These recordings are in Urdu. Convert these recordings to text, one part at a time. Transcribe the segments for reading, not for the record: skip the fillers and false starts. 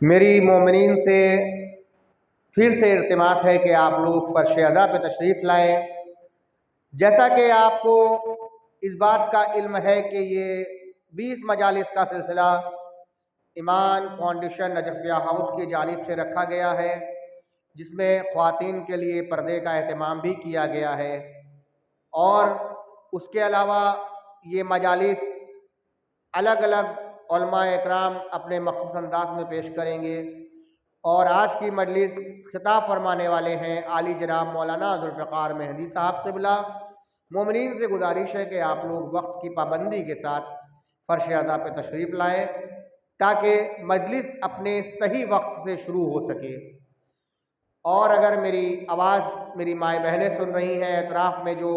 میری مومنین سے پھر سے التماس ہے کہ آپ لوگ فرش عزا پہ تشریف لائیں۔ جیسا کہ آپ کو اس بات کا علم ہے کہ یہ 20 مجالس کا سلسلہ ایمان فاؤنڈیشن نجفیہ ہاؤس کی جانب سے رکھا گیا ہے، جس میں خواتین کے لیے پردے کا اہتمام بھی کیا گیا ہے، اور اس کے علاوہ یہ مجالس الگ الگ علماء اکرام اپنے مخصوص انداز میں پیش کریں گے۔ اور آج کی مجلس خطاب فرمانے والے ہیں عالی جناب مولانا ذوالفقار مہدی صاحب قبلہ۔ مومنین سے گزارش ہے کہ آپ لوگ وقت کی پابندی کے ساتھ فرش عزا پہ تشریف لائیں تاکہ مجلس اپنے صحیح وقت سے شروع ہو سکے۔ اور اگر میری آواز میری مائیں بہنیں سن رہی ہیں اطراف میں جو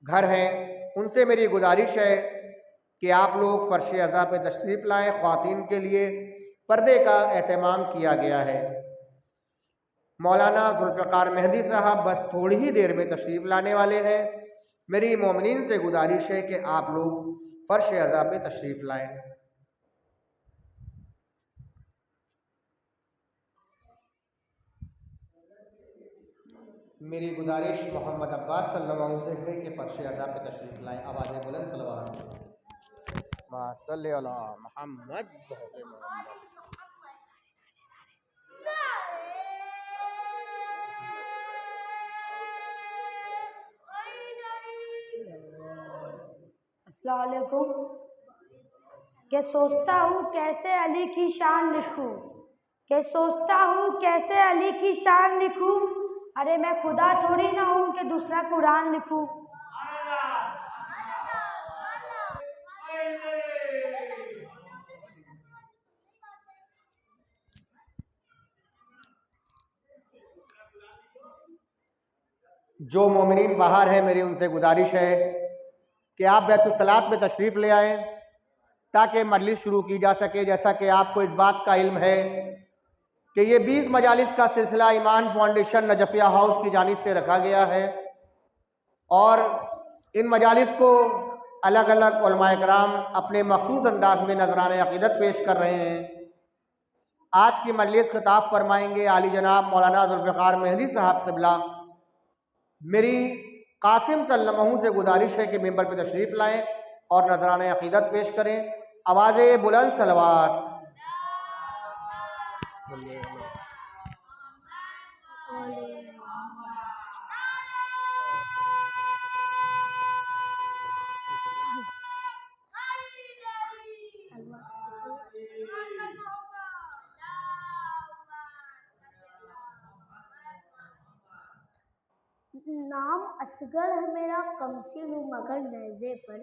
گھر ہیں، ان سے میری گزارش ہے کہ آپ لوگ فرش عزا پہ تشریف لائیں۔ خواتین کے لیے پردے کا اہتمام کیا گیا ہے۔ مولانا ذوالفقار مہدی صاحب بس تھوڑی ہی دیر میں تشریف لانے والے ہیں۔ میری مومنین سے گزارش ہے کہ آپ لوگ فرش عزا پہ تشریف لائیں۔ میری گزارش محمد عباس صلی اللہ علیہ وسلم سے ہے کہ فرش عزا پہ تشریف لائیں۔ آواز بلند صلوات صلی علی محمد محمد۔ السلام علیکم۔ کہ سوچتا ہوں کیسے علی کی شان لکھوں، کہ سوچتا ہوں کیسے علی کی شان لکھوں، ارے میں خدا تھوڑی نہ ہوں کہ دوسرا قرآن لکھوں۔ جو مومنین باہر ہیں میری ان سے گزارش ہے کہ آپ بیت الصلاۃ میں تشریف لے آئیں تاکہ مجلس شروع کی جا سکے۔ جیسا کہ آپ کو اس بات کا علم ہے کہ یہ 20 مجالس کا سلسلہ ایمان فاؤنڈیشن نجفیہ ہاؤس کی جانب سے رکھا گیا ہے، اور ان مجالس کو الگ الگ علماء کرام اپنے مخصوص انداز میں نذران عقیدت پیش کر رہے ہیں۔ آج کی مجلس خطاب فرمائیں گے عالی جناب مولانا ذوالفقار مہدی صاحب قبلہ۔ میری قاسم صلی اللہ علیہ وسلم سے گزارش ہے کہ ممبر پہ تشریف لائیں اور نذران عقیدت پیش کریں۔ آواز بلند صلوات۔ نام اصغر ہے میرا کمسن ہوں مگر نیزے پر،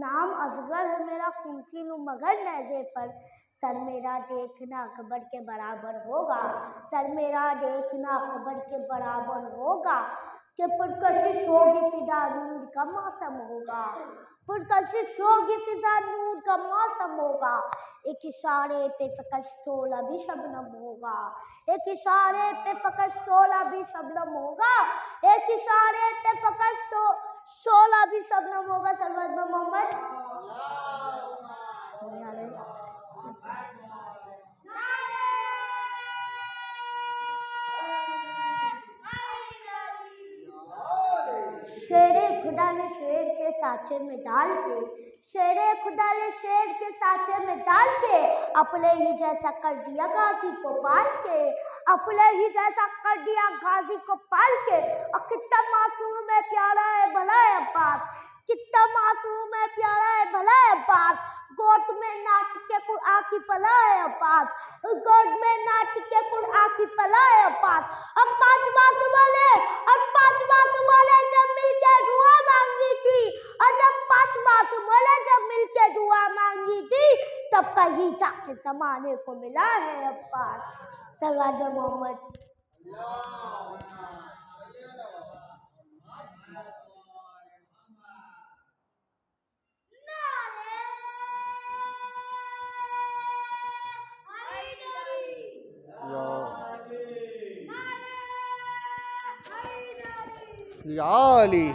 نام اصغر ہے میرا کمسن ہوں مگر نیزے پر، سر میرا دیکھنا اکبر کے برابر ہوگا، سر میرا دیکھنا اکبر کے برابر ہوگا، کہ پرکشش ہوگی فضا نور کا موسم ہوگا، پرکشش ہوگی فضا نور کا موسم ہوگا، ایک اشارے پہ فقط 16 بھی شبنم ہوگا، ایک اشارے پہ فقط 16 بھی شبنم ہوگا، ایک اشارے پہ فقط 16 بھی شبنم ہوگا۔ سرور محمد شیر خدا نے شیر کے سانچے میں ڈال کے، شیر خدا نے شیر کے سانچے میں ڈال کے اپنے ہی جیسا کر دیا غازی کو پال کے، اپنے ہی جیسا کر دیا غازی کو پال کے، اور کتنا معصوم ہے پیارا ہے بھلا ہے عباس، کتنا معصوم ہے پیارا ہے بھلا ہے عباس، گود میں ناٹ کے قرآن کی پلا ہے عباس، گود میں ناٹ کے قرآن کی پلا ہے عباس، اب 5 معصوم والے، اب 5 معصوم والے جب مل کے دعا مانگی تھی، اور جب 5 معصوم والے جب مل کے دعا مانگی تھی، تب کہیں جا کے زمانے کو ملا ہے عباس۔ سرور محمد یا علی۔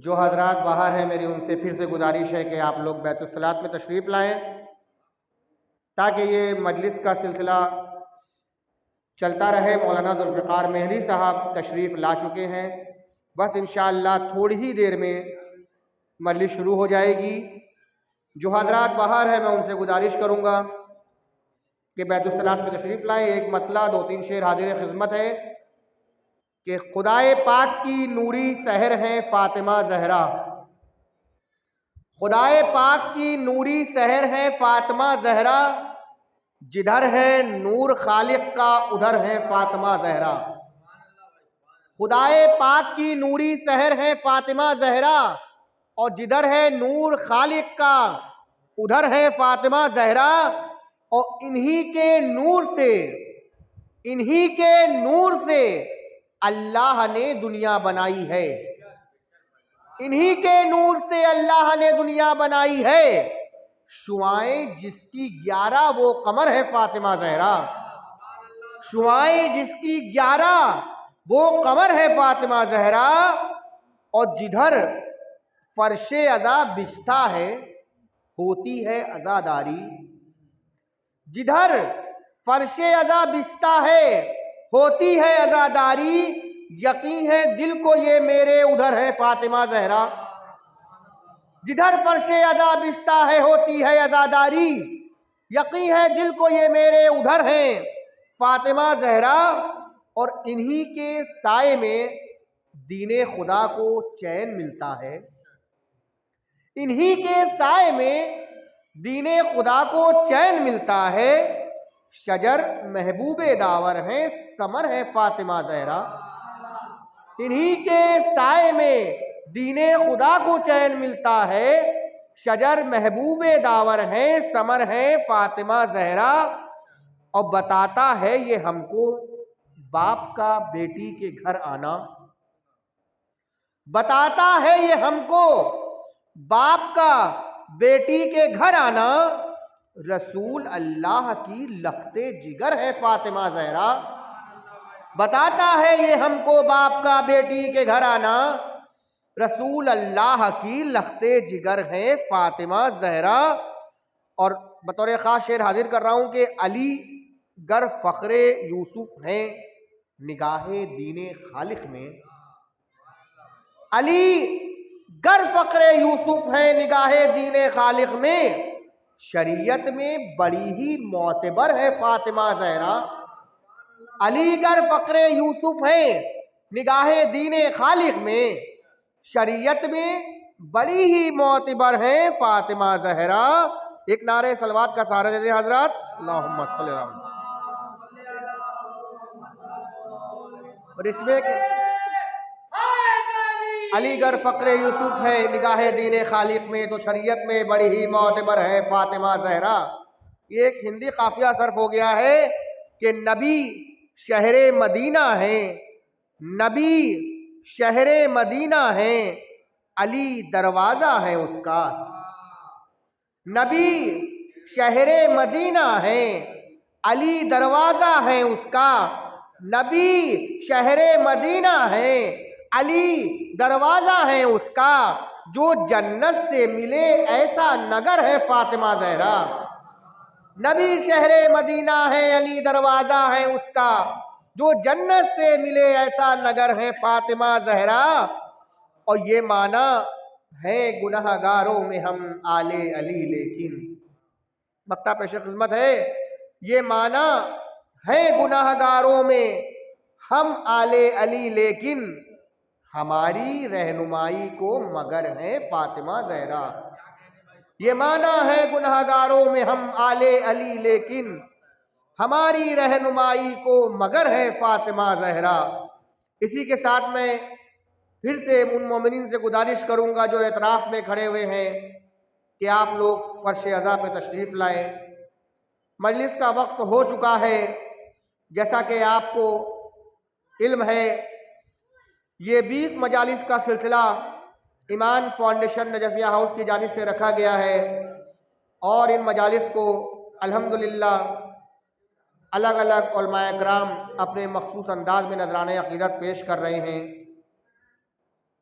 جو حضرات باہر ہیں میری ان سے پھر سے گزارش ہے کہ آپ لوگ بیت الصلاۃ میں تشریف لائیں تاکہ یہ مجلس کا سلسلہ چلتا رہے۔ مولانا ذوالفقار مہدی صاحب تشریف لا چکے ہیں، بس انشاءاللہ تھوڑی ہی دیر میں مجلس شروع ہو جائے گی۔ جو حضرات باہر ہیں میں ان سے گزارش کروں گا کہ بیت الصلاۃ میں تشریف لائیں۔ ایک مطلع 2-3 شعر حاضر خدمت ہے کہ خدائے پاک کی نوری سحر ہے فاطمہ زہرا، خدائے پاک کی نوری سحر ہے فاطمہ زہرا، جدھر ہے نور خالق کا ادھر ہے فاطمہ زہرا۔ خدائے پاک کی نوری سحر ہے فاطمہ زہرا اور جدھر ہے نور خالق کا ادھر ہے فاطمہ زہرا، اور انہی کے نور سے اللہ نے دنیا بنائی ہے، انہی کے نور سے اللہ نے دنیا بنائی ہے، شعائیں جس کی 11 وہ قمر ہے فاطمہ زہرا، شعائیں جس کی 11 وہ قمر ہے فاطمہ زہرا، اور جدھر فرش عزا بچھتا ہے ہوتی ہے عزاداری، جدھر فرش عزا بچھتا ہے ہوتی ہے عزاداری، یقین ہے دل کو یہ میرے ادھر ہے فاطمہ زہرا، جدھر فرش عزا بچھتا ہے ہوتی ہے عزاداری، یقین ہے دل کو یہ میرے ادھر ہے فاطمہ زہرا، اور انہی کے سائے میں دین خدا کو چین ملتا ہے، انہی کے سائے میں دین خدا کو چین ملتا ہے، شجر محبوب داور ہیں ثمر ہے فاطمہ زہرا، انہی کے سائے میں دین خدا کو چین ملتا ہے، شجر محبوب داور ہیں ثمر ہے فاطمہ زہرا، اور بتاتا ہے یہ ہم کو باپ کا بیٹی کے گھر آنا، بتاتا ہے یہ ہم کو باپ کا بیٹی کے گھر آنا، رسول اللہ کی لخت جگر ہے فاطمہ زہرا، بتاتا ہے یہ ہم کو باپ کا بیٹی کے گھر آنا، رسول اللہ کی لخت جگر ہے فاطمہ زہرا، اور بطور خاص شعر حاضر کر رہا ہوں کہ علی گر فخر یوسف ہیں نگاہ دین خالق میں، علی گر فخر یوسف ہیں نگاہ دین خالق میں، شریعت میں بڑی ہی معتبر ہے فاطمہ زہرا، علی گر فخر یوسف ہیں نگاہ دین خالق میں، شریعت میں بڑی ہی معتبر ہے فاطمہ زہرا۔ ایک نعرہ صلوات کا سہارا دے دیں حضرات، اللہم صلی اللہ علیہ وسلم۔ اور اس میں علی گر فخر یوسف ہے نگاہ دین خالق میں تو شریعت میں بڑی ہی معتبر ہے فاطمہ زہرا۔ یہ ایک ہندی قافیہ صرف ہو گیا ہے کہ نبی شہر مدینہ ہیں، نبی شہر مدینہ ہیں، علی دروازہ ہے اس کا، نبی شہر مدینہ ہیں، علی دروازہ ہے اس کا، نبی شہر مدینہ ہیں، علی دروازہ ہے اس کا، جو جنت سے ملے ایسا نگر ہے فاطمہ زہرا، نبی شہر مدینہ ہے علی دروازہ ہے اس کا، جو جنت سے ملے ایسا نگر ہے فاطمہ زہرا، اور یہ معنی ہے گنہگاروں میں ہم آل علی لیکن، مقطع پیش خدمت ہے، یہ معنی ہے گنہگاروں میں ہم آل علی لیکن، ہماری رہنمائی کو مگر ہے فاطمہ زہرا، یہ معنی ہے گنہگاروں میں ہم آل علی لیکن، ہماری رہنمائی کو مگر ہے فاطمہ زہرا۔ اسی کے ساتھ میں پھر سے ان مومنین سے گزارش کروں گا جو اعتراف میں کھڑے ہوئے ہیں کہ آپ لوگ فرش عزا پہ تشریف لائیں۔ مجلس کا وقت ہو چکا ہے، جیسا کہ آپ کو علم ہے یہ 20 مجالس کا سلسلہ ایمان فاؤنڈیشن نجفیہ ہاؤس کی جانب سے رکھا گیا ہے، اور ان مجالس کو الحمدللہ الگ الگ علماء کرام اپنے مخصوص انداز میں نذرانہ عقیدت پیش کر رہے ہیں۔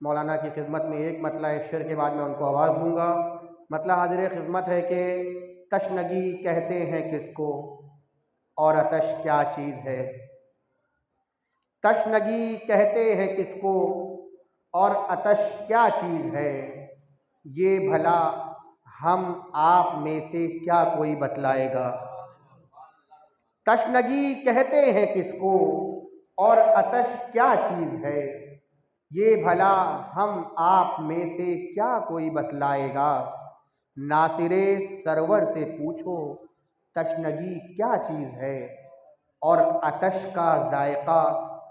مولانا کی خدمت میں ایک مطلع ایک شعر کے بعد میں ان کو آواز دوں گا۔ مطلع حاضر خدمت ہے کہ تشنگی کہتے ہیں کس کو اور آتش کیا چیز ہے۔ تشنگی کہتے ہیں کس کو اور آتش کیا چیز ہے، یہ بھلا ہم آپ میں سے کیا کوئی بتلائے گا۔ تشنگی کہتے ہیں کس کو اور آتش کیا چیز ہے، یہ بھلا ہم آپ میں سے کیا کوئی بتلائے گا۔ ناصر سرور سے پوچھو تشنگی کیا چیز ہے، اور آتش کا ذائقہ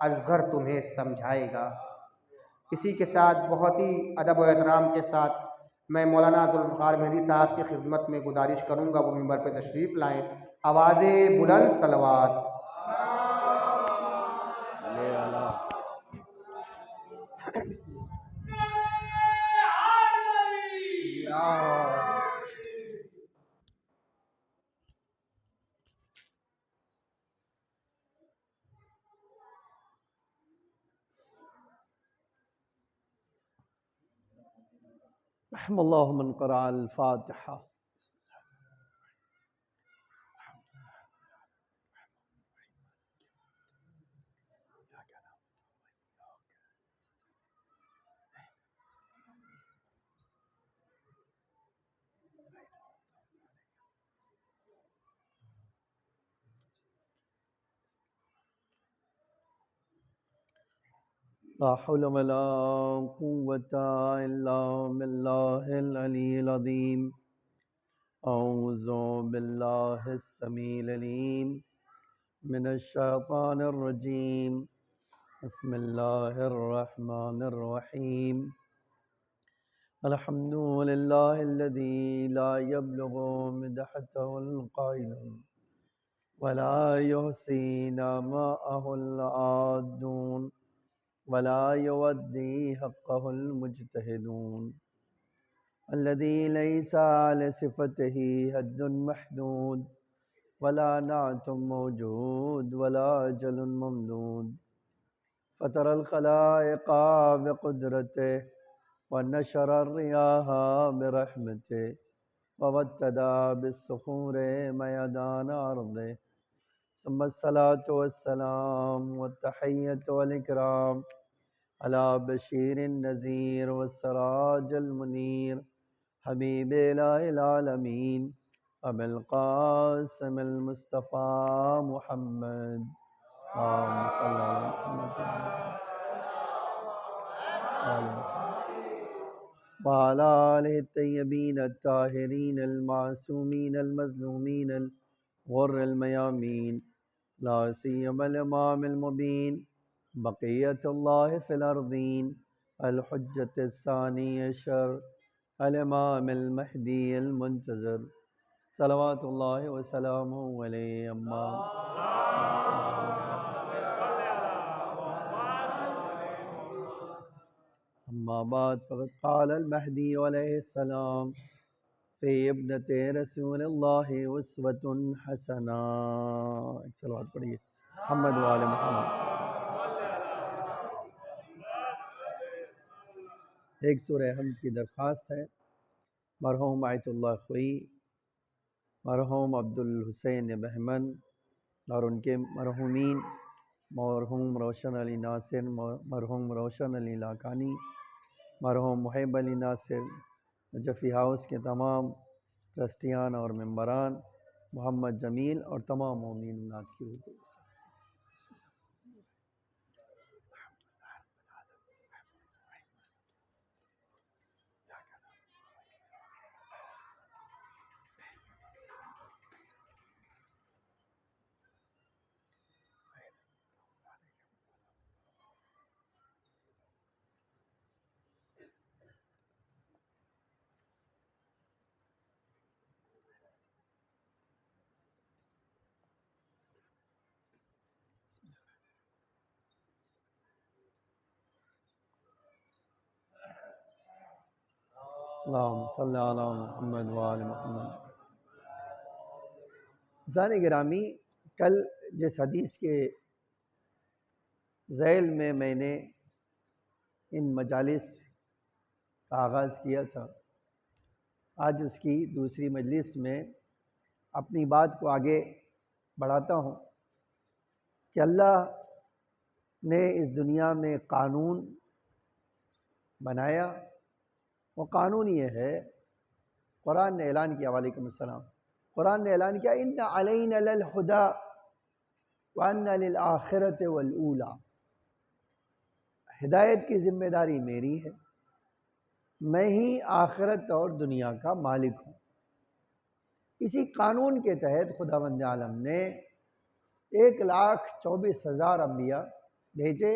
اصغر تمہیں سمجھائے گا۔ اسی کے ساتھ بہت ہی ادب و احترام کے ساتھ میں مولانا ذوالفقار مہدی صاحب کی خدمت میں گزارش کروں گا وہ منبر پہ تشریف لائیں۔ آواز بلند صلوات۔ علیہ الہ۔ رحم اللہ من قرأ الفاتحہ۔ لا حول ولا قوة إلا بالله العلي العظيم۔ أعوذ بالله السميع العليم من الشيطان الرجيم۔ بسم الله الرحمن الرحيم۔ الحمد لله الذي لا يبلغ مدحته القائل ولا يحصي نعماءه العادون ولا يودي حقه المجتهدون، الذي ليس على صفته حد محدود ولا نعت موجود ولا أجل ممدود، فطر الخلائق بقدرته ونشر الرياح برحمته ووتد بالصخور ميدان أرضه، ثم الصلاة والسلام والتحية والإكرام على بشير النذير والسراج المنير حبيب إله العالمين أبي القاسم المصطفى محمد، اللهم صل على محمد وعلى آله الطيبين الطاهرين المعصومين المظلومين الغر الميامين، لا سيما الإمام المبين بقية الله في الأرضين الحجة الثاني عشر الإمام المهدي المنتظر صلوات الله وسلامه عليه۔ أما بعد، فقد قال المهدي عليه السلام في ابنة رسول الله أسوة حسنة۔ صلوات پڑھیے محمد وآل محمد۔ ایک سورہ حمد کی درخواست ہے۔ مرحوم آیت اللہ خوئی، مرحوم عبدالحسین بہمن اور ان کے مرحومین، مرحوم روشن علی ناصر، مرحوم روشن علی لاکانی، مرحوم محب علی ناصر، نجفی ہاؤس کے تمام ٹرسٹیان اور ممبران، محمد جمیل اور تمام مومنین نات کی روح۔ اللہم صلی علی محمد وآل محمد۔ عزیزان گرامی، کل جس حدیث کے ذیل میں نے ان مجالس کا آغاز کیا تھا، آج اس کی دوسری مجلس میں اپنی بات کو آگے بڑھاتا ہوں کہ اللہ نے اس دنیا میں قانون بنایا، وہ قانون یہ ہے، قرآن نے اعلان کیا، وعلیکم السلام، قرآن نے اعلان کیا ان علینا للہدی وان للآخرۃ والاولی، ہدایت کی ذمہ داری میری ہے، میں ہی آخرت اور دنیا کا مالک ہوں۔ اسی قانون کے تحت خداوند عالم نے 1,24,000 انبیاء بھیجے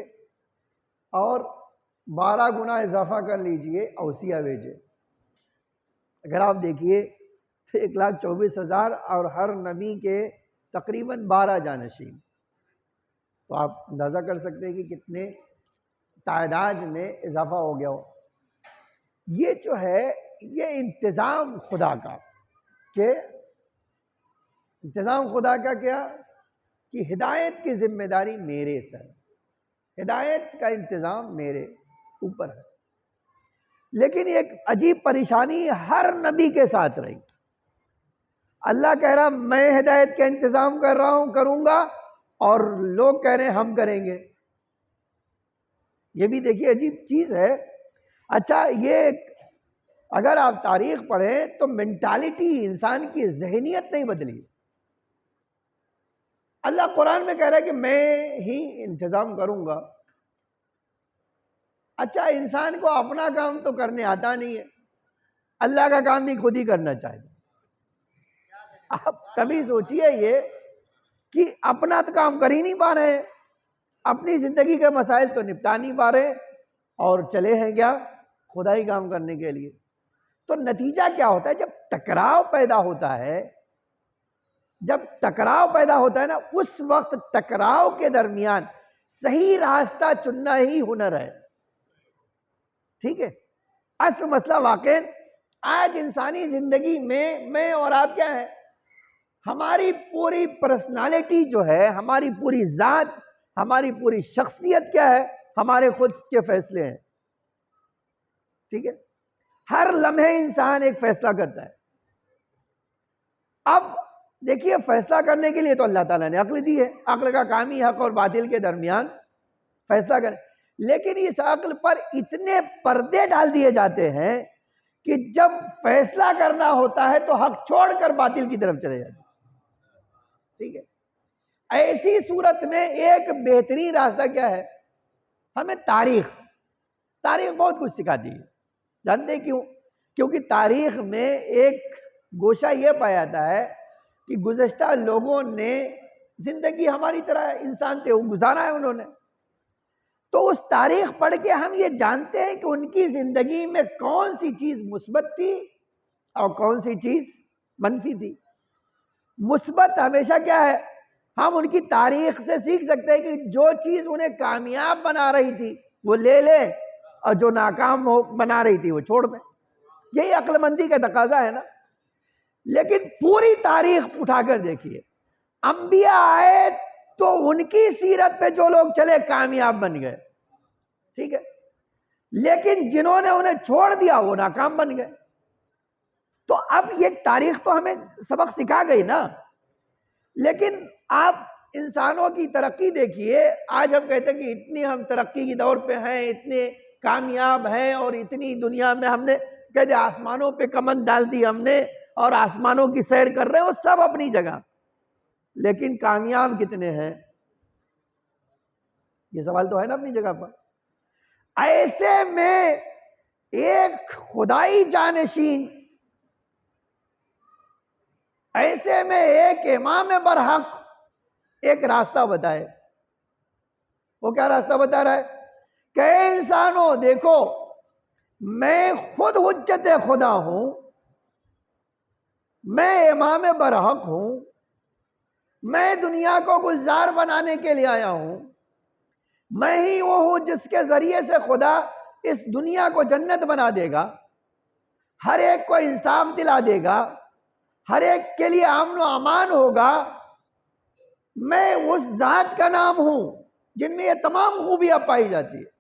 اور 12 گنا اضافہ کر لیجئے اوصیہ بھیجے۔ اگر آپ دیکھیے تو 1,24,000 اور ہر نبی کے تقریباً 12 جانشین، تو آپ اندازہ کر سکتے ہیں کہ کتنے تعداد میں اضافہ ہو گیا ہو۔ یہ جو ہے یہ انتظام خدا کا، کہ انتظام خدا کا کیا کہ ہدایت کی ذمہ داری میرے سر، ہدایت کا انتظام میرے اوپر ہے۔ لیکن ایک عجیب پریشانی ہر نبی کے ساتھ رہی، اللہ کہہ رہا میں ہدایت کا انتظام کر رہا ہوں، کروں گا، اور لوگ کہہ رہے ہیں ہم کریں گے۔ یہ بھی دیکھیے عجیب چیز ہے۔ اچھا، یہ اگر آپ تاریخ پڑھیں تو مینٹالٹی انسان کی ذہنیت نہیں بدلی۔ اللہ قرآن میں کہہ رہا ہے کہ میں ہی انتظام کروں گا۔ اچھا، انسان کو اپنا کام تو کرنے آتا نہیں ہے، اللہ کا کام بھی خود ہی کرنا چاہتا۔ آپ کبھی سوچئے یہ کہ اپنا تو کام کر ہی نہیں پا رہے ہیں، اپنی زندگی کے مسائل تو نپٹا نہیں پا رہے، اور چلے ہیں کیا خدائی کام کرنے کے لیے۔ تو نتیجہ کیا ہوتا ہے؟ جب ٹکراؤ پیدا ہوتا ہے، جب ٹکراؤ پیدا ہوتا ہے نا، اس وقت ٹکراؤ کے درمیان صحیح راستہ چننا ہی ہنر ہے۔ ٹھیک ہے؟ اصل مسئلہ واقع آج انسانی زندگی میں اور آپ کیا ہے، ہماری پوری پرسنالٹی جو ہے، ہماری پوری ذات، ہماری پوری شخصیت کیا ہے، ہمارے خود کے فیصلے ہیں۔ ٹھیک ہے؟ ہر لمحے انسان ایک فیصلہ کرتا ہے۔ اب دیکھیے، فیصلہ کرنے کے لیے تو اللہ تعالیٰ نے عقل دی ہے، عقل کا کام ہی حق اور باطل کے درمیان فیصلہ کریں، لیکن اس عقل پر اتنے پردے ڈال دیے جاتے ہیں کہ جب فیصلہ کرنا ہوتا ہے تو حق چھوڑ کر باطل کی طرف چلے جاتے ہیں۔ ٹھیک ہے؟ ایسی صورت میں ایک بہترین راستہ کیا ہے؟ ہمیں تاریخ بہت کچھ سکھاتی ہے۔ جانتے کیوں؟ کیونکہ تاریخ میں ایک گوشہ یہ پایا جاتا ہے کہ گزشتہ لوگوں نے زندگی ہماری طرح انسان تھے، وہ گزارا ہے انہوں نے، تو اس تاریخ پڑھ کے ہم یہ جانتے ہیں کہ ان کی زندگی میں کون سی چیز مثبت تھی اور کون سی چیز منفی تھی۔ مثبت ہمیشہ کیا ہے؟ ہم ان کی تاریخ سے سیکھ سکتے ہیں کہ جو چیز انہیں کامیاب بنا رہی تھی وہ لے لیں، اور جو ناکام بنا رہی تھی وہ چھوڑ دیں۔ یہی عقل مندی کا تقاضا ہے نا۔ لیکن پوری تاریخ اٹھا کر دیکھیے، انبیاء آئے تو ان کی سیرت پہ جو لوگ چلے کامیاب بن گئے، ٹھیک ہے، لیکن جنہوں نے انہیں چھوڑ دیا وہ ناکام بن گئے۔ تو اب یہ تاریخ تو ہمیں سبق سکھا گئی نا، لیکن آپ انسانوں کی ترقی دیکھیے۔ آج ہم کہتے ہیں کہ اتنی ہم ترقی کی دور پہ ہیں، اتنے کامیاب ہیں، اور اتنی دنیا میں ہم نے کہتے آسمانوں پہ کمند ڈال دی ہم نے، اور آسمانوں کی سیر کر رہے ہیں، وہ سب اپنی جگہ، لیکن کامیاب کتنے ہیں؟ یہ سوال تو ہے نا اپنی جگہ پر۔ ایسے میں ایک خدائی جانشین، ایسے میں ایک امام برحق ایک راستہ بتائے۔ وہ کیا راستہ بتا رہا ہے؟ کہ اے انسانوں دیکھو، میں خود حجت خدا ہوں، میں امام برحق ہوں، میں دنیا کو گلزار بنانے کے لیے آیا ہوں، میں ہی وہ ہوں جس کے ذریعے سے خدا اس دنیا کو جنت بنا دے گا، ہر ایک کو انصاف دلا دے گا، ہر ایک کے لیے امن و امان ہوگا۔ میں اس ذات کا نام ہوں جن میں یہ تمام خوبیاں پائی جاتی ہیں،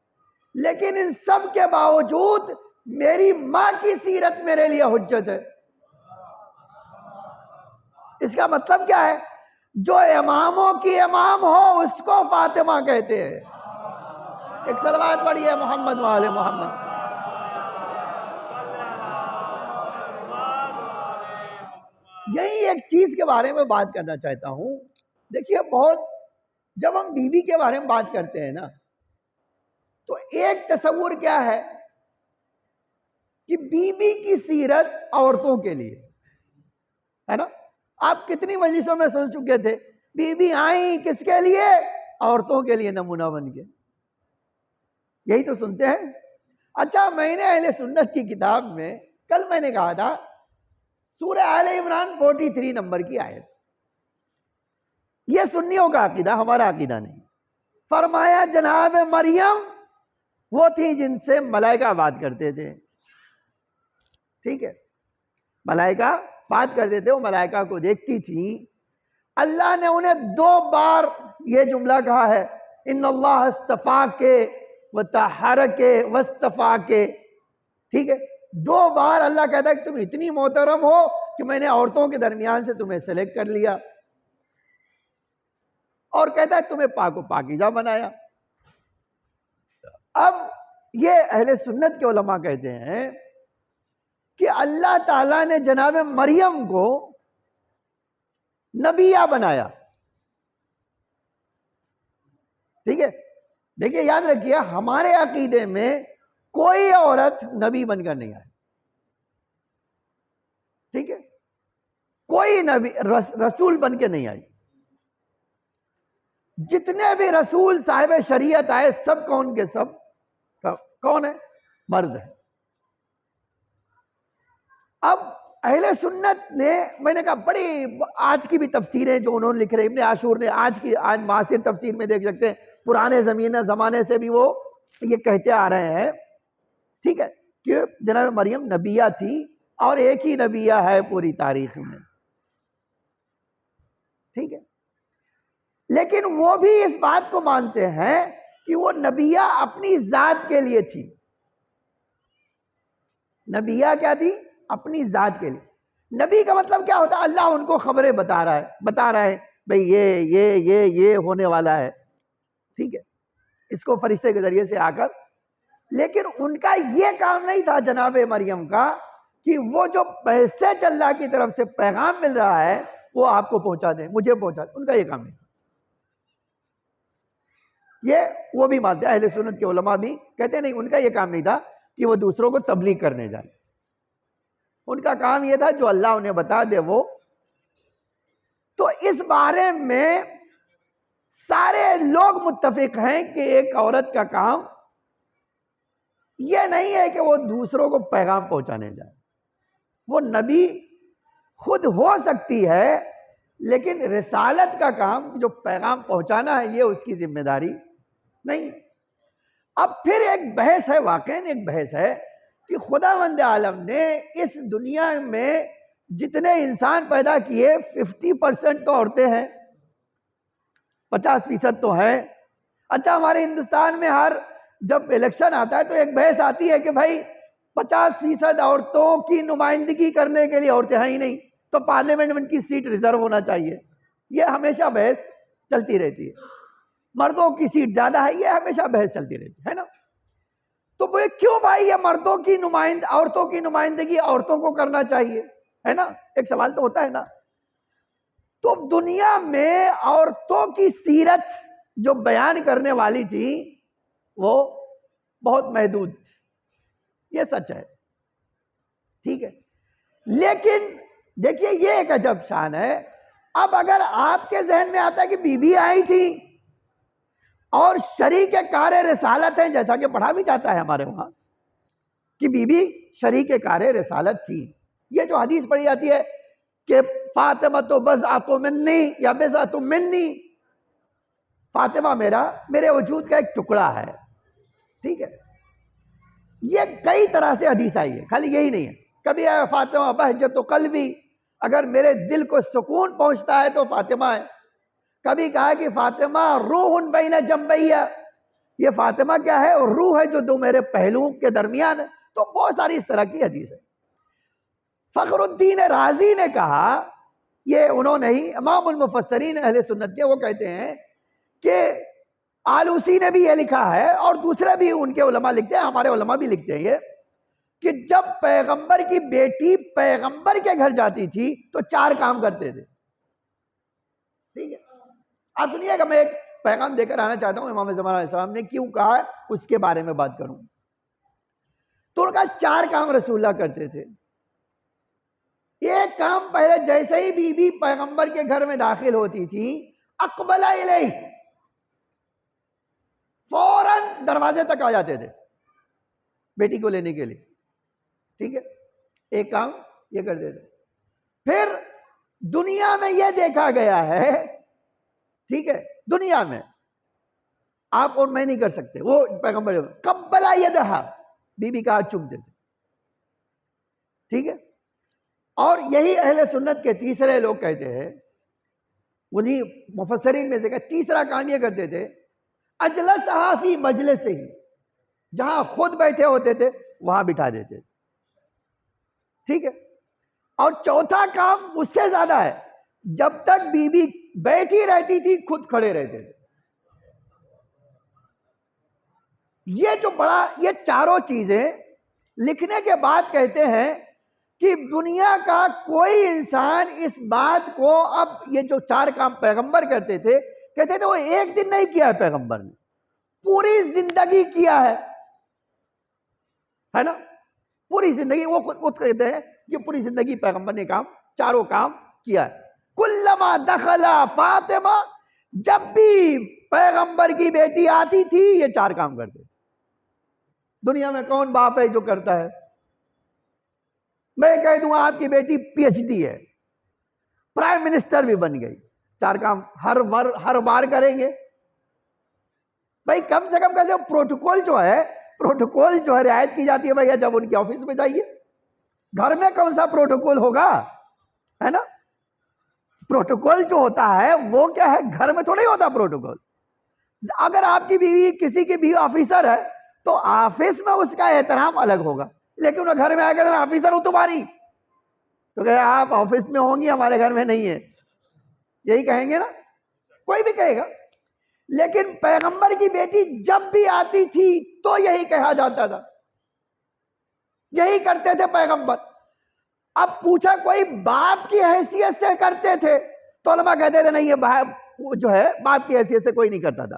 لیکن ان سب کے باوجود میری ماں کی سیرت میرے لیے حجت ہے۔ اس کا مطلب کیا ہے؟ جو اماموں کی امام ہو اس کو فاطمہ کہتے ہیں۔ ایک صلوات پڑھیے محمد وآل محمد۔ یہی ایک چیز کے بارے میں بات کرنا چاہتا ہوں۔ دیکھیے جب ہم بیوی کے بارے میں بات کرتے ہیں نا، تو ایک تصور کیا ہے کہ بیوی کی سیرت عورتوں کے لیے ہے نا۔ آپ کتنی مجلسوں میں سن چکے تھے، بیوی آئیں کس کے لیے؟ عورتوں کے لیے نمونہ بن کے، یہی تو سنتے ہیں۔ اچھا، میں نے اہل سنت کی کتاب میں کل میں نے کہا تھا سورہ آل عمران 43 نمبر کی آیت، یہ سنیوں کا عقیدہ، ہمارا عقیدہ نہیں۔ فرمایا جناب مریم وہ تھی جن سے ملائکہ بات کرتے تھے، ٹھیک ہے، ملائکہ بات کرتے تھے، وہ ملائکہ کو دیکھتی تھی۔ اللہ نے انہیں 2 بار یہ جملہ کہا ہے، ان اللہ اصطفاک وطہرک واصطفاک، ٹھیک ہے، 2 بار اللہ کہتا ہے کہ تم اتنی محترم ہو کہ میں نے عورتوں کے درمیان سے تمہیں سلیکٹ کر لیا، اور کہتا ہے تمہیں پاک و پاکیزہ بنایا۔ اب یہ اہل سنت کے علماء کہتے ہیں کہ اللہ تعالیٰ نے جناب مریم کو نبیہ بنایا، ٹھیک ہے۔ دیکھیے یاد رکھیے، ہمارے عقیدے میں کوئی عورت نبی بن کر نہیں آئی، ٹھیک ہے، کوئی نبی رسول بن کے نہیں آئی۔ جتنے بھی رسول صاحب شریعت آئے سب کون کے سب کون ہے؟ مرد ہے۔ اب اہل سنت نے، میں نے کہا بڑی آج کی بھی تفسیریں جو انہوں نے لکھ رہے، ابن عاشور نے آج معاصر تفسیر میں دیکھ سکتے ہیں، پرانے زمانے سے بھی وہ یہ کہتے آ رہے ہیں، ٹھیک ہے، کہ جناب مریم نبیہ تھی، اور ایک ہی نبیہ ہے پوری تاریخ میں، ٹھیک ہے۔ لیکن وہ بھی اس بات کو مانتے ہیں کہ وہ نبیہ اپنی ذات کے لیے تھی۔ نبیہ کیا تھی؟ اپنی ذات کے لیے۔ نبی کا مطلب کیا ہوتا ہے؟ اللہ ان کو خبریں بتا رہا ہے بھئی یہ ہونے والا ہے، ٹھیک ہے، اس کو فرشتے کے ذریعے سے آ کر۔ لیکن ان کا یہ کام نہیں تھا جناب مریم کا کہ وہ جو میسج اللہ کی طرف سے پیغام مل رہا ہے وہ آپ کو پہنچا دیں، مجھے پہنچا دیں، ان کا یہ کام نہیں تھا۔ یہ وہ بھی مانتے ہیں، اہل سنت کے علماء بھی کہتے ہیں نہیں، ان کا یہ کام نہیں تھا کہ وہ دوسروں کو تبلیغ کرنے جائے۔ ان کا کام یہ تھا جو اللہ انہیں بتا دے وہ۔ تو اس بارے میں سارے لوگ متفق ہیں کہ ایک عورت کا کام یہ نہیں ہے کہ وہ دوسروں کو پیغام پہنچانے جائے۔ وہ نبی خود ہو سکتی ہے، لیکن رسالت کا کام جو پیغام پہنچانا ہے یہ اس کی ذمہ داری نہیں۔ اب پھر ایک بحث ہے، واقعاً ایک بحث ہے کہ خداوند عالم نے اس دنیا میں جتنے انسان پیدا کیے 50% تو عورتیں ہیں، 50% تو ہیں۔ اچھا، ہمارے ہندوستان میں جب الیکشن آتا ہے تو ایک بحث آتی ہے کہ بھائی 50% عورتوں کی نمائندگی کرنے کے لیے عورتیں ہیں ہی نہیں، تو پارلیمنٹ میں ان کی سیٹ ریزرو ہونا چاہیے۔ یہ ہمیشہ بحث چلتی رہتی ہے۔ مردوں کی سیٹ زیادہ ہے، یہ ہمیشہ بحث چلتی رہتی ہے نا۔ تو وہ کیوں بھائی یہ عورتوں کی نمائندگی عورتوں کو کرنا چاہیے، ہے نا، ایک سوال تو ہوتا ہے نا۔ تو دنیا میں عورتوں کی سیرت جو بیان کرنے والی تھی وہ بہت محدود تھی، یہ سچ ہے، ٹھیک ہے۔ لیکن دیکھیے یہ ایک عجب شان ہے۔ اب اگر آپ کے ذہن میں آتا ہے کہ بی بی آئی تھی اور شریک کار رسالت ہے، جیسا کہ پڑھا بھی جاتا ہے ہمارے وہاں کہ بی بی شریک کار رسالت تھی، یہ جو حدیث پڑھی جاتی ہے کہ فاطمہ تو بضعۃ منی یا بضعۃ منی، فاطمہ میرے وجود کا ایک ٹکڑا ہے، ٹھیک ہے۔ یہ کئی طرح سے حدیث آئی ہے، خالی یہی نہیں ہے۔ کبھی ہے فاطمہ بہجت قلبی، اگر میرے دل کو سکون پہنچتا ہے تو فاطمہ ہے۔ کبھی کہا کہ فاطمہ روح بین جنبیہ، یہ فاطمہ کیا ہے؟ اور روح ہے جو دو میرے پہلوؤں کے درمیان ہے۔ تو بہت ساری اس طرح کی حدیث ہے. فخر الدین رازی نے کہا، یہ انہوں نے ہی، امام المفسرین اہل سنت کے، وہ کہتے ہیں کہ آلوسی نے بھی یہ لکھا ہے اور دوسرے بھی ان کے علماء لکھتے ہیں، ہمارے علماء بھی لکھتے ہیں یہ، کہ جب پیغمبر کی بیٹی پیغمبر کے گھر جاتی تھی تو 4 کام کرتے تھے. ٹھیک ہے، آپ سنیے گا، میں ایک پیغام دے کر آنا چاہتا ہوں. امام زمان علیہ السلام نے کیوں کہا اس کے بارے میں بات کروں. تو ان کا 4 کام رسول اللہ کرتے تھے. ایک کام، پہلے جیسے ہی بی بی پیغمبر کے گھر میں داخل ہوتی تھی، اقبل الیہ، فوراً دروازے تک آ جاتے تھے بیٹی کو لینے کے لیے. ٹھیک ہے، ایک کام یہ کرتے تھے. پھر دنیا میں یہ دیکھا گیا ہے، ٹھیک ہے، دنیا میں آپ اور میں نہیں کر سکتے، وہ پیغمبر قبل یدہا، بی بی کا ہاتھ چومتے تھے. ٹھیک ہے، اور یہی اہل سنت کے تیسرے لوگ کہتے ہیں، انہی مفسرین میں سے کہ تیسرا کام یہ کرتے تھے، اجلسہا فی مجلس ہی، جہاں خود بیٹھے ہوتے تھے وہاں بٹھا دیتے تھے. ٹھیک ہے، اور چوتھا کام اس سے زیادہ ہے، جب تک بی بی بیٹھی رہتی تھی خود کھڑے رہتے تھے. یہ جو بڑا، یہ چاروں چیزیں لکھنے کے بعد کہتے ہیں کہ دنیا کا کوئی انسان اس بات کو، اب یہ جو 4 کام پیغمبر کرتے تھے، کہتے تھے وہ ایک دن نہیں کیا ہے پیغمبر نے، پوری زندگی کیا ہے نا، پوری زندگی. وہ خود کہتے ہیں کہ پوری زندگی پیغمبر نے کام، چاروں کام کیا ہے. کلما دخل فاطمہ، جب بھی پیغمبر کی بیٹی آتی تھی یہ 4 کام کرتے. دنیا میں کون باپ ہے جو کرتا ہے؟ میں کہہ دوں آپ کی بیٹی پی ایچ ڈی ہے، پرائم منسٹر بھی بن گئی، 4 کام ہر بار کریں گے بھائی. کم سے کم کیسے پروٹوکول جو ہے رعایت کی جاتی ہے بھائی. جب ان کے آفس میں جائیے، گھر میں کون سا پروٹوکول ہوگا، ہے نا. پروٹوکول جو ہوتا ہے وہ کیا ہے، گھر میں تھوڑی ہوتا پروٹوکول. اگر آپ کی بیوی کسی کی بھی آفیسر ہے تو آفس میں اس کا احترام الگ ہوگا، لیکن وہ گھر میں آ کر میں آفیسر ہوں تمہاری، تو کہ آپ آفس میں ہوں گی، ہمارے گھر میں نہیں ہے، یہی کہیں گے نا، کوئی بھی کہے گا. لیکن پیغمبر کی بیٹی جب بھی آتی تھی تو یہی کہا جاتا تھا، یہی کرتے تھے پیغمبر. اب پوچھا کوئی باپ کی حیثیت سے کرتے تھے تو علماء کہتے تھے نہیں، یہ باپ جو ہے باپ کی حیثیت سے کوئی نہیں کرتا تھا،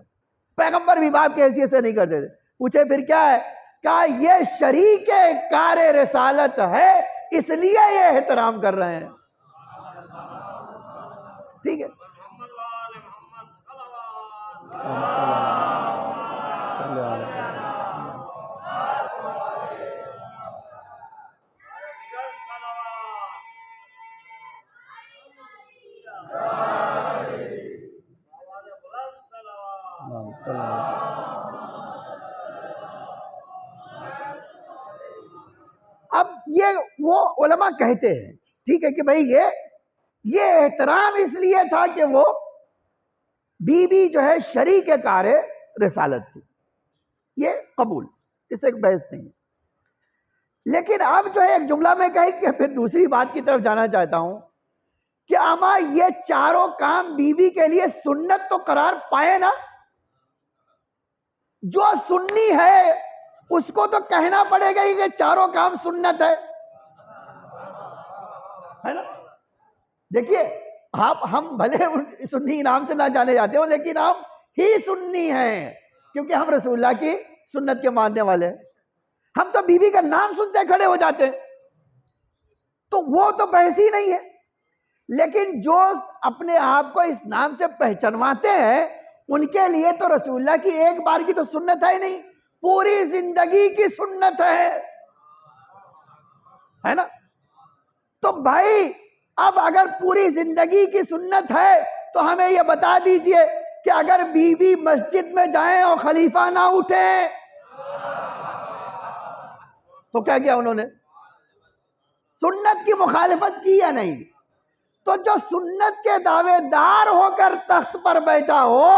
پیغمبر بھی باپ کی حیثیت سے نہیں کرتے تھے. پوچھے پھر کیا ہے؟ کہا یہ شریک کار رسالت ہے، اس لیے یہ احترام کر رہے ہیں. ٹھیک ہے، اب یہ وہ علماء کہتے ہیں، ٹھیک ہے، کہ بھئی یہ احترام اس لیے تھا کہ وہ بی بی جو ہے شریک کار رسالت تھی، یہ قبول، اس سے ایک بحث نہیں. لیکن اب جو ہے ایک جملہ میں کہی کہ پھر دوسری بات کی طرف جانا چاہتا ہوں کہ اما یہ چاروں کام بی بی کے لیے سنت تو قرار پائے نا. جو سنی ہے اس کو تو کہنا پڑے گا کہ چاروں کام سنت ہے نا. دیکھیے ہم بھلے سنی نام سے نہ جانے جاتے ہوں، لیکن ہم ہی سنی ہیں کیونکہ ہم رسول اللہ کی سنت کے ماننے والے ہیں. ہم تو بی بی کا نام سنتے کھڑے ہو جاتے ہیں، تو وہ تو بحث ہی نہیں ہے. لیکن جو اپنے آپ کو اس نام سے پہچانواتے ہیں ان کے لیے تو رسول اللہ کی ایک بار کی تو سنت ہے ہی نہیں، پوری زندگی کی سنت ہے نا. تو بھائی اب اگر پوری زندگی کی سنت ہے تو ہمیں یہ بتا دیجئے کہ اگر بی بی مسجد میں جائیں اور خلیفہ نہ اٹھیں تو کیا کیا انہوں نے؟ سنت کی مخالفت کی یا نہیں؟ تو جو سنت کے دعوے دار ہو کر تخت پر بیٹھا ہو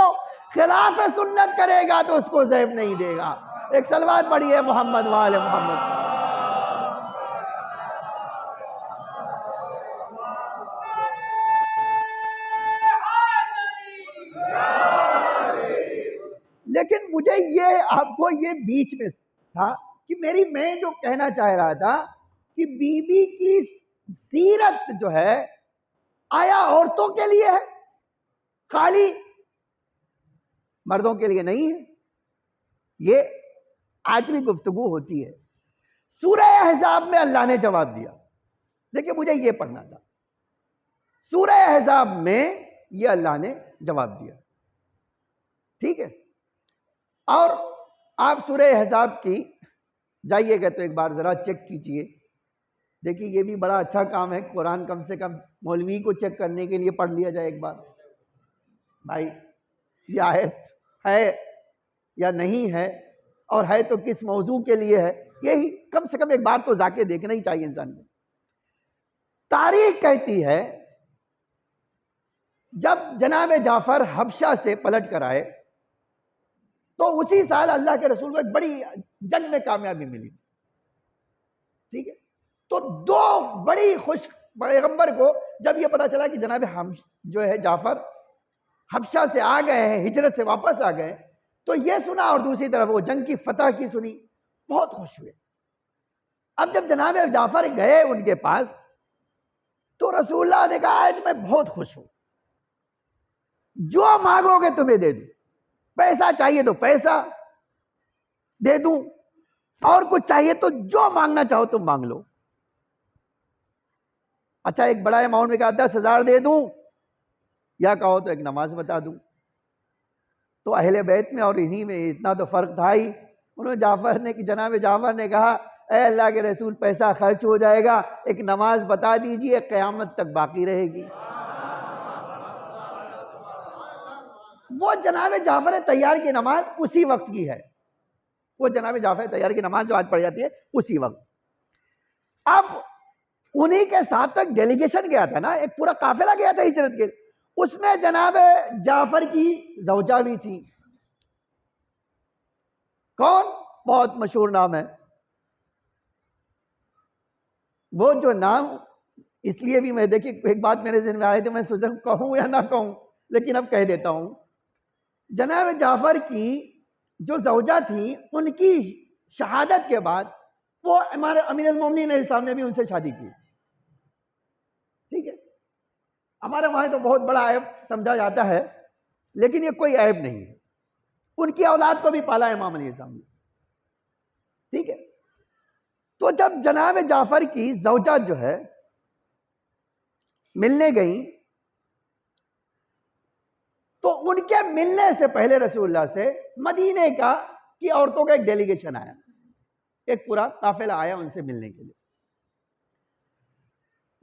خلاف سنت کرے گا تو اس کو زیب نہیں دے گا. ایک صلوات پڑھیے محمد وآل محمد. لیکن مجھے یہ آپ کو یہ بیچ میں تھا کہ میں جو کہنا چاہ رہا تھا کہ بی بی کی سیرت جو ہے آیا عورتوں کے لیے ہے، خالی مردوں کے لیے نہیں ہے؟ یہ آج بھی گفتگو ہوتی ہے۔ سورہ احزاب میں اللہ نے جواب دیا، دیکھیں مجھے یہ پڑھنا تھا، سورہ احزاب میں یہ اللہ نے جواب دیا، ٹھیک ہے؟ اور آپ سورہ احزاب کی جائیے گا تو ایک بار ذرا چیک کیجئے، دیکھیے یہ بھی بڑا اچھا کام ہے، قرآن کم سے کم مولوی کو چیک کرنے کے لیے پڑھ لیا جائے ایک بار، بھائی یہ آیت ہے یا نہیں ہے، اور ہے تو کس موضوع کے لیے ہے، یہی کم سے کم ایک بار تو جا کے دیکھنا ہی چاہیے انسان کو۔ تاریخ کہتی ہے جب جناب جعفر حبشہ سے پلٹ کر آئے تو اسی سال اللہ کے رسول کو ایک بڑی جنگ میں کامیابی ملی، ٹھیک ہے؟ تو دو بڑی خوش پیغمبر کو جب یہ پتا چلا کہ جناب جو ہے جعفر حبشہ سے آ گئے ہیں، ہجرت سے واپس آ گئے، تو یہ سنا اور دوسری طرف وہ جنگ کی فتح کی سنی، بہت خوش ہوئے۔ اب جب جناب جعفر گئے ان کے پاس تو رسول اللہ نے کہا آج میں بہت خوش ہوں، جو مانگو گے تمہیں دے دوں، پیسہ چاہیے تو پیسہ دے دوں، اور کچھ چاہیے تو جو مانگنا چاہو تم مانگ لو۔ اچھا ایک بڑا اماؤنٹ میں کہا 10,000 دے دوں یا کہو تو ایک نماز بتا دوں۔ تو اہل بیت میں اور انہی میں اتنا تو فرق تھا ہی، جناب جعفر نے کہا اے اللہ کے رسول پیسہ خرچ ہو جائے گا، ایک نماز بتا دیجئے قیامت تک باقی رہے گی۔ وہ جناب جعفر تیار کی نماز اسی وقت کی ہے، وہ جناب جعفر تیار کی نماز جو آج پڑھ جاتی ہے اسی وقت۔ اب انہی کے ساتھ تک ڈیلیگیشن گیا تھا نا، ایک پورا قافلہ گیا تھا ہجرت کے، اس میں جناب جعفر کی زوجہ بھی تھی۔ کون؟ بہت مشہور نام ہے، وہ جو نام اس لیے بھی میں دیکھیں ایک بات میرے ذہن میں آئی تھی، میں سوچا کہوں یا نہ کہوں، لیکن اب کہہ دیتا ہوں۔ جناب جعفر کی جو زوجہ تھی ان کی شہادت کے بعد وہ ہمارے امیر المومنین علیہ السلام نے بھی ان سے شادی کی، ٹھیک ہے؟ ہمارے وہاں تو بہت بڑا عیب سمجھا جاتا ہے، لیکن یہ کوئی عیب نہیں ہے، ان کی اولاد کو بھی پالا امام علیہ السلام نے، ٹھیک ہے؟ تو جب جناب جعفر کی زوجہ جو ہے ملنے گئیں تو ان کے ملنے سے پہلے رسول اللہ سے مدینے کی عورتوں کا ایک ڈیلیگیشن آیا، ایک پورا قافلہ آیا ان سے ملنے کے لیے۔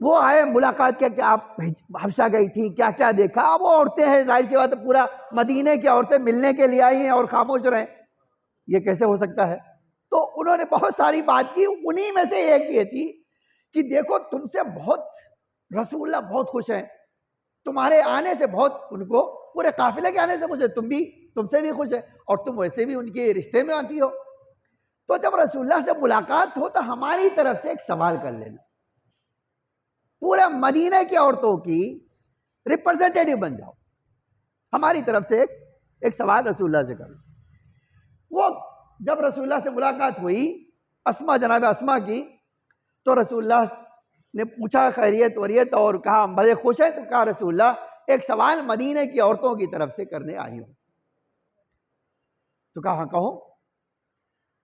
وہ آئے ملاقات کیا کہ آپ حبشہ گئی تھی، کیا کیا دیکھا؟ اب وہ عورتیں ہیں، ظاہر سی بات ہے پورا مدینے کی عورتیں ملنے کے لیے آئی ہیں اور خاموش رہیں، یہ کیسے ہو سکتا ہے؟ تو انہوں نے بہت ساری بات کی، انہی میں سے ایک یہ تھی کہ دیکھو تم سے بہت رسول اللہ بہت خوش ہیں، تمہارے آنے سے بہت ان کو، پورے قافلے کے آنے سے خوش ہے، تم سے بھی خوش ہے، اور تم ویسے بھی ان کے رشتے میں آتی ہو، تو جب رسول اللہ سے ملاقات ہو تو ہماری طرف سے ایک سوال کر لینا، پورے مدینہ کی عورتوں کی ریپرزنٹیٹیو بن جاؤ، ہماری طرف سے ایک سوال رسول اللہ سے کرو۔ وہ جب رسول اللہ سے ملاقات ہوئی جناب اسما کی، تو رسول اللہ نے پوچھا خیریت وریت اور کہا بڑے خوش ہیں، تو کہا رسول اللہ ایک سوال مدینہ کی عورتوں کی طرف سے کرنے آئی ہوں۔ تو کہا ہاں کہو۔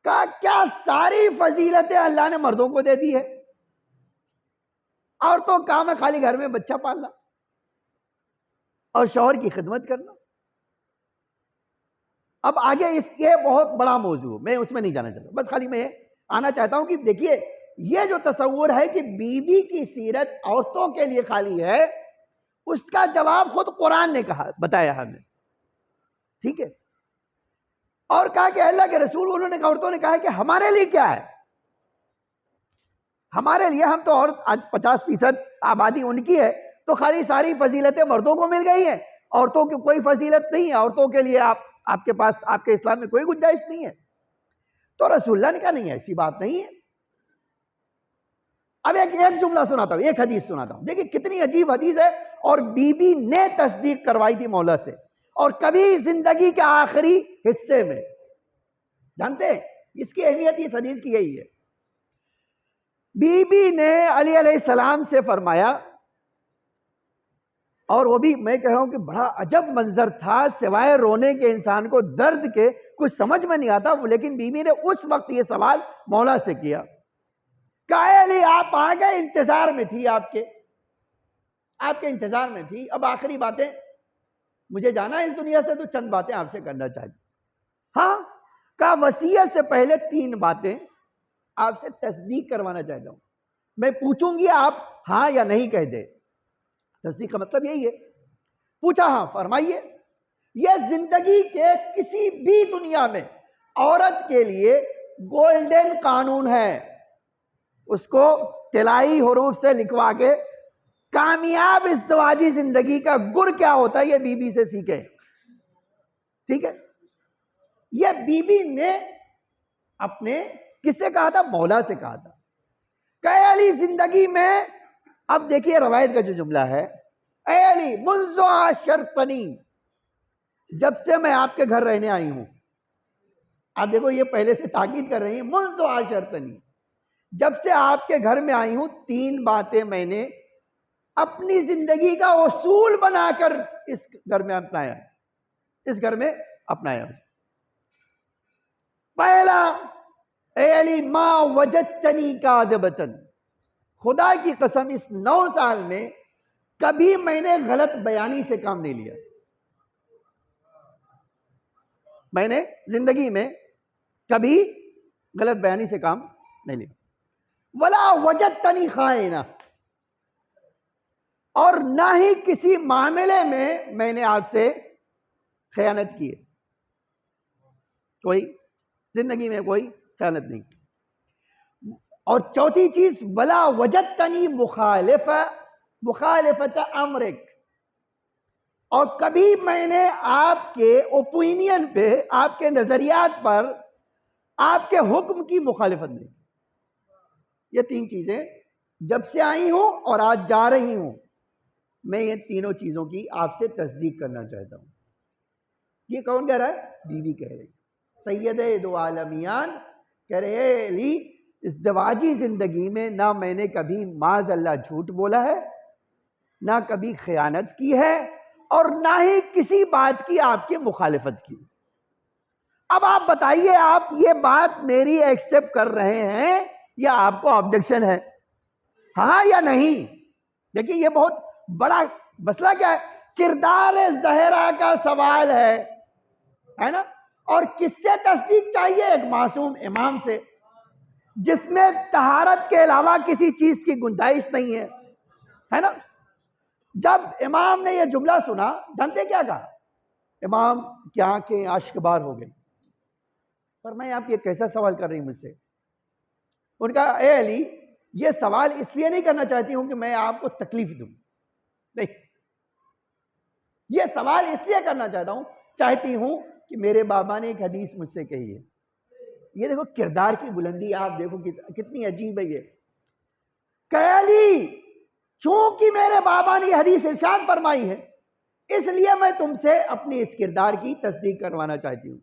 کہا کیا ساری فضیلتیں اللہ نے مردوں کو دے دی ہے؟ عورتوں کا کام ہے خالی گھر میں بچہ پالنا اور شوہر کی خدمت کرنا۔ اب آگے یہ بہت بڑا موضوع، میں اس میں نہیں جانا چاہتا، بس خالی میں آنا چاہتا ہوں کہ دیکھیے یہ جو تصور ہے کہ بیوی کی سیرت عورتوں کے لیے خالی ہے، اس کا جواب خود قرآن نے بتایا ہمیں، ٹھیک ہے؟ اور کہا کہ اللہ کے رسول، انہوں نے کہا، عورتوں نے کہا کہ ہمارے لیے کیا ہے؟ ہمارے لیے ہم تو اور آج 50% آبادی ان کی ہے، تو خالی ساری فضیلتیں مردوں کو مل گئی ہیں، عورتوں کی کوئی فضیلت نہیں ہے، عورتوں کے لیے آپ کے پاس آپ کے اسلام میں کوئی گنجائش نہیں ہے۔ تو رسول اللہ نے کہا نہیں ایسی بات نہیں ہے۔ اب ایک جملہ سناتا ہوں، ایک حدیث سناتا ہوں، دیکھیں کتنی عجیب حدیث ہے، اور بی بی نے تصدیق کروائی تھی مولا سے۔ اور کبھی زندگی کے آخری حصے میں. جانتے ہیں اس کی اہمیت اس حدیث کی یہی ہے. بی بی نے علی علیہ السلام سے فرمایا، اور وہ بھی میں کہہ رہا ہوں کہ بڑا عجب منظر تھا، سوائے رونے کے انسان کو درد کے کچھ سمجھ میں نہیں آتا، لیکن بی بی نے اس وقت یہ سوال مولا سے کیا کہ اے علی آپ آ گئے، انتظار میں تھی، آپ کے انتظار میں تھی، اب آخری باتیں، مجھے جانا ہے اس دنیا سے، تو چند باتیں آپ سے کرنا چاہتی. ہاں کہا وصیت سے پہلے 3 باتیں آپ سے تصدیق کروانا چاہتا ہوں، میں پوچھوں گی آپ ہاں یا نہیں کہہ دے. تصدیق کا مطلب یہی ہے. پوچھا ہاں، فرمائیے. یہ زندگی کے کسی بھی دنیا میں عورت کے لیے گولڈن قانون ہے، اس کو طلائی حروف سے لکھوا کے کامیاب ازدواجی زندگی کا گر کیا ہوتا ہے یہ بی بی سے سیکھیں. ٹھیک ہے. یہ بی بی نے اپنے کس سے کہا تھا؟ مولا سے کہا تھا کہ اے علی زندگی میں، اب دیکھیے روایت کا جو جملہ ہے، اے علی منذ عاشرتنی، جب سے میں آپ کے گھر رہنے آئی ہوں. آپ دیکھو یہ پہلے سے تاکید کر رہی ہیں، منذ عاشرتنی، جب سے آپ کے گھر میں آئی ہوں 3 باتیں میں نے اپنی زندگی کا اصول بنا کر اس گھر میں اپنایا. پہلا، اے علی ما وجدتنی کاذبتن، خدا کی قسم اس 9 سال میں کبھی میں نے غلط بیانی سے کام نہیں لیا. میں نے زندگی میں کبھی غلط بیانی سے کام نہیں لیا. ولا وجدتنی خائنہ، اور نہ ہی کسی معاملے میں نے آپ سے خیانت کی ہے. کوئی زندگی میں کوئی خیانت نہیں. اور چوتھی چیز، ولا وجدتنی مخالفت امرک، اور کبھی میں نے آپ کے اوپینین پہ، آپ کے نظریات پر، آپ کے حکم کی مخالفت نہیں. یہ 3 چیزیں جب سے آئی ہوں اور آج جا رہی ہوں، میں یہ تینوں چیزوں کی آپ سے تصدیق کرنا چاہتا ہوں. یہ کون کہہ رہا ہے؟ بی بی کہہ رہی. سید دو عالمیان کہہ رہے ہیں علی ازدواجی زندگی میں نہ میں نے کبھی معاذ اللہ جھوٹ بولا ہے، نہ کبھی خیانت کی ہے، اور نہ ہی کسی بات کی آپ کی مخالفت کی. اب آپ بتائیے، آپ یہ بات میری ایکسپٹ کر رہے ہیں یا آپ کو آبجیکشن ہے؟ ہاں یا نہیں؟ دیکھیے یہ بہت بڑا مسئلہ کیا ہے، کردار زہرا کا سوال ہے نا. اور کس سے تصدیق چاہیے؟ ایک معصوم امام سے، جس میں طہارت کے علاوہ کسی چیز کی گنجائش نہیں ہے نا. جب امام نے یہ جملہ سنا، جانتے کیا کہا؟ امام کی آنکھیں اشک بار ہو گئی. فرمایا آپ یہ کیسا سوال کر رہی مجھ سے؟ ان کا اے علی یہ سوال اس لیے نہیں کرنا چاہتی ہوں کہ میں آپ کو تکلیف دوں، نہیں، یہ سوال اس لیے کرنا چاہتی ہوں کہ میرے بابا نے ایک حدیث مجھ سے کہی ہے. یہ دیکھو کردار کی بلندی، آپ دیکھو کتنی عجیب ہے. یہ کہ علی چونکہ میرے بابا نے یہ حدیث ارشاد فرمائی ہے، اس لیے میں تم سے اپنی اس کردار کی تصدیق کروانا چاہتی ہوں.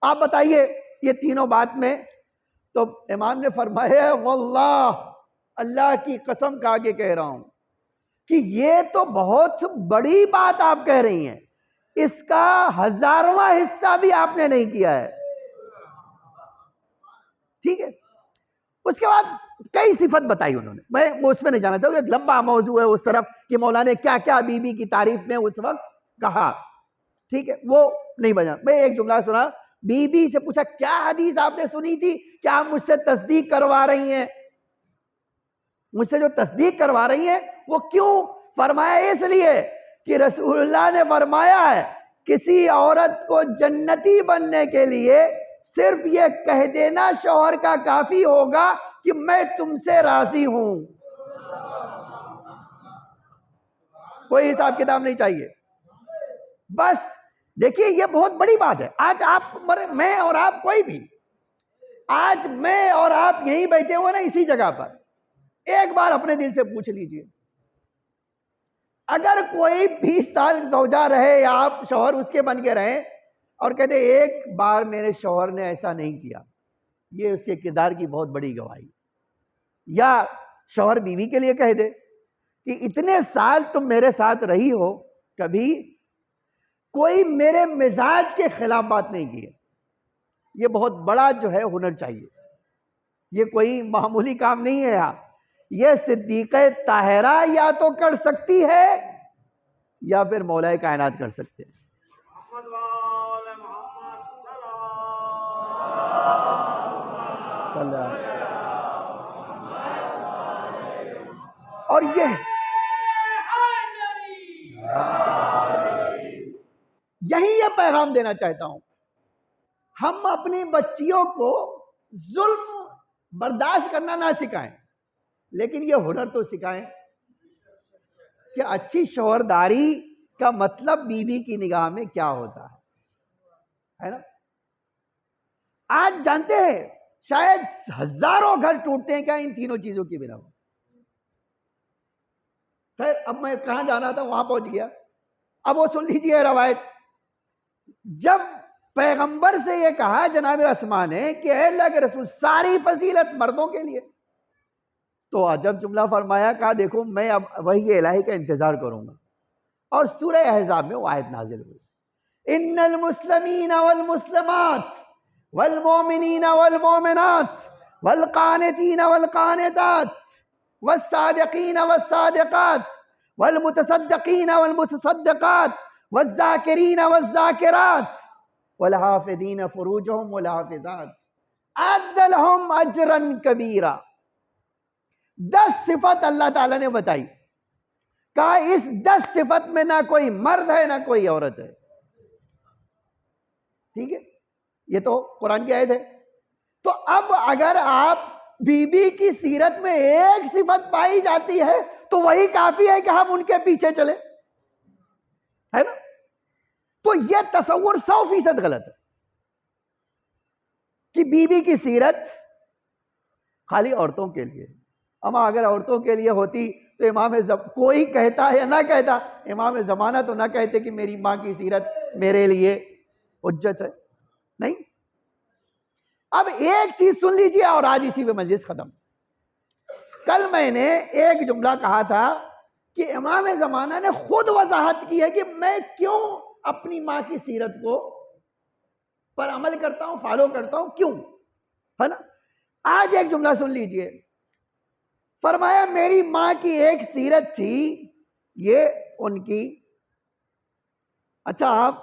آپ بتائیے یہ تینوں بات میں. تو امام نے فرمایا واللہ، اللہ کی قسم کھا کے کہہ رہا ہوں کہ یہ تو بہت بڑی بات آپ کہہ رہی ہیں، اس کا 1000واں حصہ بھی آپ نے نہیں کیا ہے. ٹھیک ہے. اس کے بعد کئی صفت بتائی انہوں نے، میں اس میں نہیں جانا چاہتا، ایک لمبا موضوع ہے اس طرف کہ مولا نے کیا کیا بی بی کی تعریف میں اس وقت کہا. ٹھیک ہے، وہ نہیں بجا. میں ایک جملہ سنا، بی بی سے پوچھا کیا حدیث آپ نے سنی تھی کہ آپ مجھ سے تصدیق کروا رہی ہیں؟ مجھ سے جو تصدیق کروا رہی ہیں وہ کیوں؟ فرمایا اس لیے کہ رسول اللہ نے فرمایا ہے کسی عورت کو جنتی بننے کے لیے صرف یہ کہہ دینا شوہر کا کافی ہوگا کہ میں تم سے راضی ہوں. کوئی حساب کتاب نہیں چاہیے. بس دیکھیے یہ بہت بڑی بات ہے. آج آپ، میں اور آپ، کوئی بھی، آج میں اور آپ یہیں بیٹھے ہوئے نا اسی جگہ پر، ایک بار اپنے دل سے پوچھ لیجئے اگر کوئی 20 سال زوجہ رہے یا آپ شوہر اس کے بن کے رہیں اور کہتے ایک بار میرے شوہر نے ایسا نہیں کیا، یہ اس کے کردار کی بہت بڑی گواہی۔ یا شوہر بیوی کے لیے کہہ دے کہ اتنے سال تم میرے ساتھ رہی ہو، کبھی کوئی میرے مزاج کے خلاف بات نہیں کی ہے، یہ بہت بڑا جو ہے ہنر چاہیے، یہ کوئی معمولی کام نہیں ہے۔ یہ صدیقہ طاہرہ یا تو کر سکتی ہے یا پھر مولا کائنات کر سکتے ہیں۔ اور یہی یہ پیغام دینا چاہتا ہوں، ہم اپنی بچیوں کو ظلم برداشت کرنا نہ سکھائیں، لیکن یہ ہنر تو سکھائیں کہ اچھی شوہرداری کا مطلب بیوی کی نگاہ میں کیا ہوتا ہے نا۔ آج جانتے ہیں شاید ہزاروں گھر ٹوٹتے ہیں کیا ان تینوں چیزوں کی بنا پر۔ خیر اب میں کہاں جانا تھا وہاں پہنچ گیا۔ اب وہ سن لیجئے روایت، جب پیغمبر سے یہ کہا جناب اسماء نے کہ اے اللہ کے رسول ساری فضیلت مردوں کے لیے، تو عجب جملہ فرمایا، کہا دیکھو میں اب وحی الہی کا انتظار کروں گا، اور سورہ احزاب میں وہ آیت نازل ہوئی، ان المسلمین والمسلمات والمؤمنین والمؤمنات والقانتین والقانتات والصادقین والصادقات والمتصدقین والمتصدقات والذاکرین والذاکرات والحافظین فروجہم والحافظات اعد لہم اجرا کبیرا۔ 10 صفت اللہ تعالیٰ نے بتائی، کہا اس 10 صفت میں نہ کوئی مرد ہے نہ کوئی عورت ہے، ٹھیک ہے، یہ تو قرآن کی آیت ہے۔ تو اب اگر آپ بی بی کی سیرت میں ایک صفت پائی جاتی ہے تو وہی کافی ہے کہ ہم ان کے پیچھے چلے، ہے نا۔ تو یہ تصور 100% غلط ہے کہ بی بی کی سیرت خالی عورتوں کے لیے۔ اما اگر عورتوں کے لیے ہوتی تو کوئی کہتا یا نہ کہتا، امام زمانہ تو نہ کہتے کہ میری ماں کی سیرت میرے لیے حجت ہے، نہیں۔ اب ایک چیز سن لیجئے اور آج اسی پہ مجلس ختم۔ کل میں نے ایک جملہ کہا تھا کہ امام زمانہ نے خود وضاحت کی ہے کہ میں کیوں اپنی ماں کی سیرت کو پر عمل کرتا ہوں، فالو کرتا ہوں، کیوں، ہے نا۔ آج ایک جملہ سن لیجئے، فرمایا میری ماں کی ایک سیرت تھی، یہ ان کی، اچھا آپ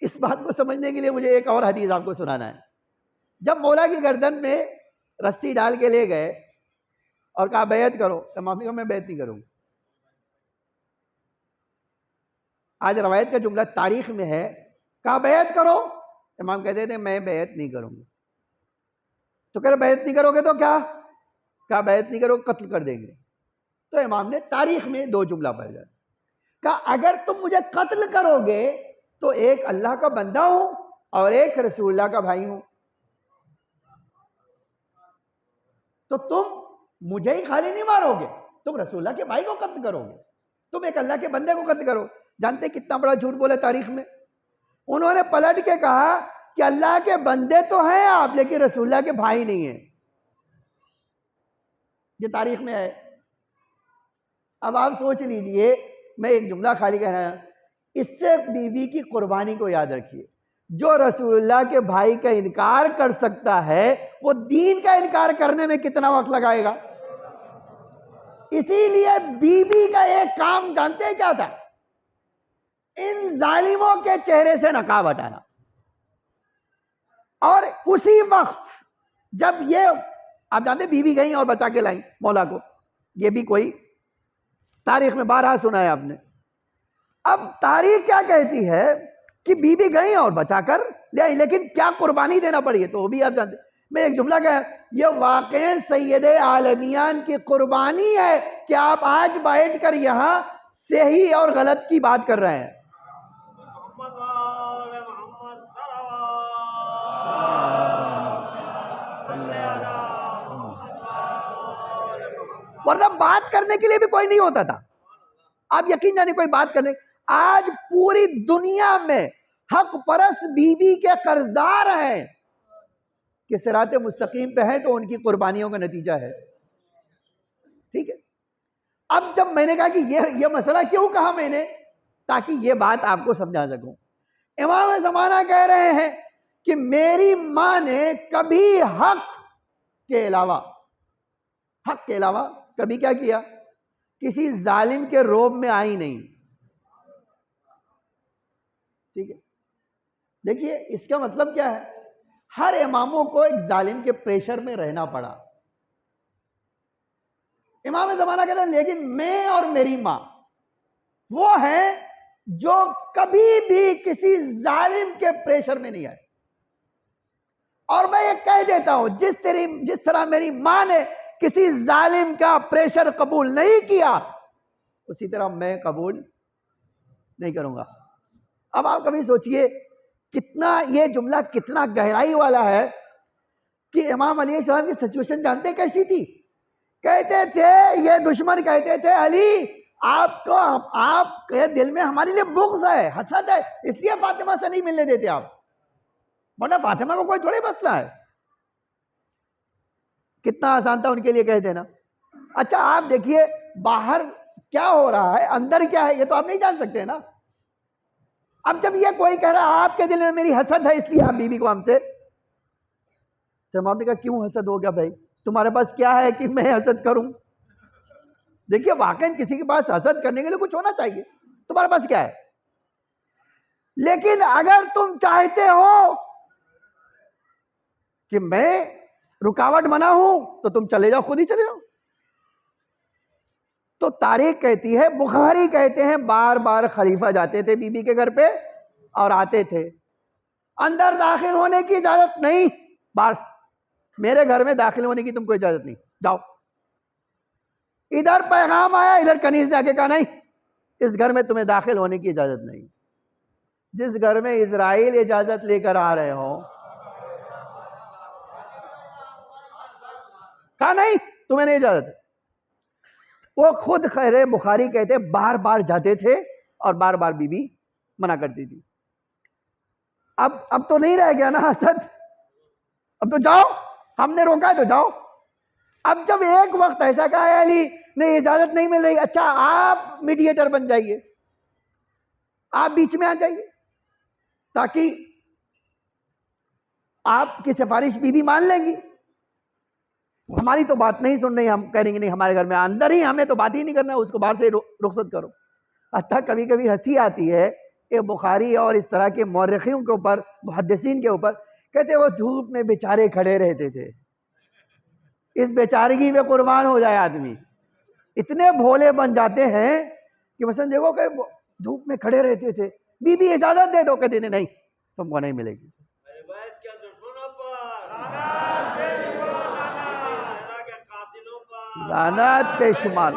اس بات کو سمجھنے کے لیے مجھے ایک اور حدیث آپ کو سنانا ہے۔ جب مولا کی گردن میں رسی ڈال کے لے گئے اور کہا بیعت کرو، امام نے کہا میں بیعت نہیں کروں گا۔ آج روایت کا جملہ تاریخ میں ہے، کہا بیعت کرو، امام کہتے تھے میں بیعت نہیں کروں گا۔ تو کہہ رہے بیعت نہیں کرو گے تو کیا؟ کہا بیعت نہیں کرو قتل کر دیں گے۔ تو امام نے تاریخ میں 2 جملہ پڑھ دیا، کہا اگر تم مجھے قتل کرو گے تو ایک اللہ کا بندہ ہوں اور ایک رسول اللہ کا بھائی ہوں، تو تم مجھے ہی خالی نہیں مارو گے، تم رسول اللہ کے بھائی کو قتل کرو گے، تم ایک اللہ کے بندے کو قتل کرو۔ جانتے کتنا بڑا جھوٹ بولے تاریخ میں؟ انہوں نے پلٹ کے کہا کہ اللہ کے بندے تو ہیں آپ لیکن رسول اللہ کے بھائی نہیں ہیں، یہ تاریخ میں ہے۔ اب آپ سوچ لیجئے، میں ایک جملہ خالی کہہ رہا ہوں، اس سے بیوی کی قربانی کو یاد رکھیے۔ جو رسول اللہ کے بھائی کا انکار کر سکتا ہے وہ دین کا انکار کرنے میں کتنا وقت لگائے گا؟ اسی لیے بی بی کا ایک کام جانتے ہیں کیا تھا؟ ان ظالموں کے چہرے سے نقاب ہٹانا۔ اور اسی وقت جب یہ آپ جانتے بی بی گئیں اور بچا کے لائیں مولا کو، یہ بھی کوئی تاریخ میں بارہا سنا ہے آپ نے۔ اب تاریخ کیا کہتی ہے کہ بی بی گئیں اور بچا کر لے آئی، لیکن کیا قربانی دینا پڑی ہے تو وہ بھی آپ جانتے۔ میں ایک جملہ کہا، یہ واقعی سید عالمیان کی قربانی ہے کہ آپ آج بیٹھ کر یہاں صحیح اور غلط کی بات کر رہے ہیں۔ ورنہ بات کرنے کے لیے بھی کوئی نہیں ہوتا تھا۔ آپ یقین جانے کوئی بات کرنے، آج پوری دنیا میں حق پرست بیوی کے قرضدار ہیں کہ صراط مستقیم پہ ہیں تو ان کی قربانیوں کا نتیجہ ہے. ٹھیک ہے. اب جب میں نے کہا کہ یہ مسئلہ کیوں کہا میں نے، تاکہ یہ بات آپ کو سمجھا سکوں. امام زمانہ کہہ رہے ہیں کہ میری ماں نے کبھی حق کے علاوہ کبھی کیا کیا، کسی ظالم کے روب میں آئی نہیں. ٹھیک ہے. دیکھیے اس کا مطلب کیا ہے، ہر اماموں کو ایک ظالم کے پریشر میں رہنا پڑا. امام زمانہ کہتے ہیں لیکن میں اور میری ماں وہ ہیں جو کبھی بھی کسی ظالم کے پریشر میں نہیں آئے. اور میں یہ کہہ دیتا ہوں جس طرح میری ماں نے کسی ظالم کا پریشر قبول نہیں کیا، اسی طرح میں قبول نہیں کروں گا. اب آپ کبھی سوچئے کتنا یہ جملہ کتنا گہرائی والا ہے کہ امام علیہ السلام کی سچویشن جانتے کیسی تھی. کہتے تھے، یہ دشمن کہتے تھے علی آپ کے دل میں ہمارے لیے بغض ہے، حسد ہے، اس لیے فاطمہ سے نہیں ملنے دیتے آپ، ورنہ فاطمہ کو کوئی تھوڑے مسئلہ ہے. کتنا آسان تھا ان کے لیے کہہ دینا. اچھا آپ دیکھیے باہر کیا ہو رہا ہے، اندر کیا ہے، یہ تو آپ نہیں جان سکتے نا. اب جب یہ کوئی کہہ رہا ہے آپ کے دل میں میری حسد ہے اس لیے آپ بیوی کو ہم سے، تو امام نے کہا کیوں حسد ہو گیا بھائی، تمہارے پاس کیا ہے کہ میں حسد کروں. دیکھیے واقعی کسی کے پاس حسد کرنے کے لیے کچھ ہونا چاہیے، تمہارے پاس کیا ہے. لیکن اگر تم چاہتے ہو کہ میں رکاوٹ بنا ہوں تو تم چلے جاؤ، خود ہی چلے جاؤ. تو تاریخ کہتی ہے، بخاری کہتے ہیں بار بار خلیفہ جاتے تھے بی بی کے گھر پہ اور آتے تھے، اندر داخل ہونے کی اجازت نہیں، بار میرے گھر میں داخل ہونے کی تم کو اجازت نہیں، جاؤ. ادھر پیغام آیا، ادھر کنیز نے آ کے کہا نہیں اس گھر میں تمہیں داخل ہونے کی اجازت نہیں. جس گھر میں اسرائیل اجازت لے کر آ رہے ہوں، کہا نہیں تمہیں نہیں اجازت. وہ خود خیر بخاری کہتے بار بار جاتے تھے اور بار بار بی بی منع کرتی تھی. اب تو نہیں رہ گیا نا حسد، اب تو جاؤ، ہم نے روکا ہے تو جاؤ. اب جب ایک وقت ایسا کہا ہے علی نہیں اجازت نہیں مل رہی، اچھا آپ میڈیٹر بن جائیے، آپ بیچ میں آ جائیے تاکہ آپ کی سفارش بی بی مان لیں گی. ہماری تو بات نہیں سن رہی، ہم کہیں گے نہیں ہمارے گھر میں اندر ہی ہمیں تو بات ہی نہیں کرنا، اس کو باہر سے رخصت کرو. حتیٰ کبھی کبھی ہنسی آتی ہے کہ بخاری اور اس طرح کے مورخین کے اوپر، محدثین کے اوپر، کہتے وہ دھوپ میں بیچارے کھڑے رہتے تھے، اس بیچارگی میں قربان ہو جائے آدمی. اتنے بھولے بن جاتے ہیں کہ مثلا دیکھو کہ دھوپ میں کھڑے رہتے تھے، بی بی اجازت دے دو، کہتے نہیں تم کو نہیں ملے گی. لعنت بے شمار.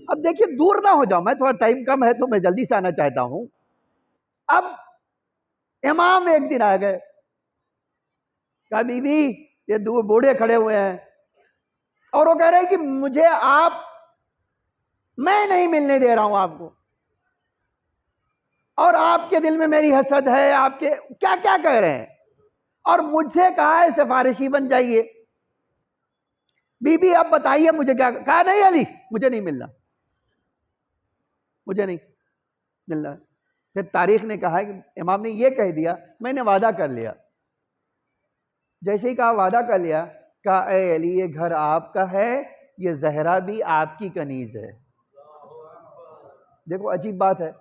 اب دیکھیے دور نہ ہو جاؤ، میں تھوڑا ٹائم کم ہے تو میں جلدی سے آنا چاہتا ہوں. اب امام ایک دن آ گئے، کہا بی بی یہ دو بوڑھے کھڑے ہوئے ہیں اور وہ کہہ رہے ہیں کہ مجھے میں نہیں ملنے دے رہا ہوں آپ کو، اور آپ کے دل میں میری حسد ہے، آپ کے کیا کیا کہہ رہے ہیں، اور مجھ سے کہا ہے سفارشی بن جائیے. بی بی اب بتائیے مجھے کیا، کہا نہیں علی مجھے نہیں ملنا، مجھے نہیں ملنا. پھر تاریخ نے کہا کہ امام نے یہ کہہ دیا میں نے وعدہ کر لیا. جیسے ہی کہا وعدہ کر لیا، کہا اے علی یہ گھر آپ کا ہے، یہ زہرا بھی آپ کی کنیز ہے. دیکھو عجیب بات ہے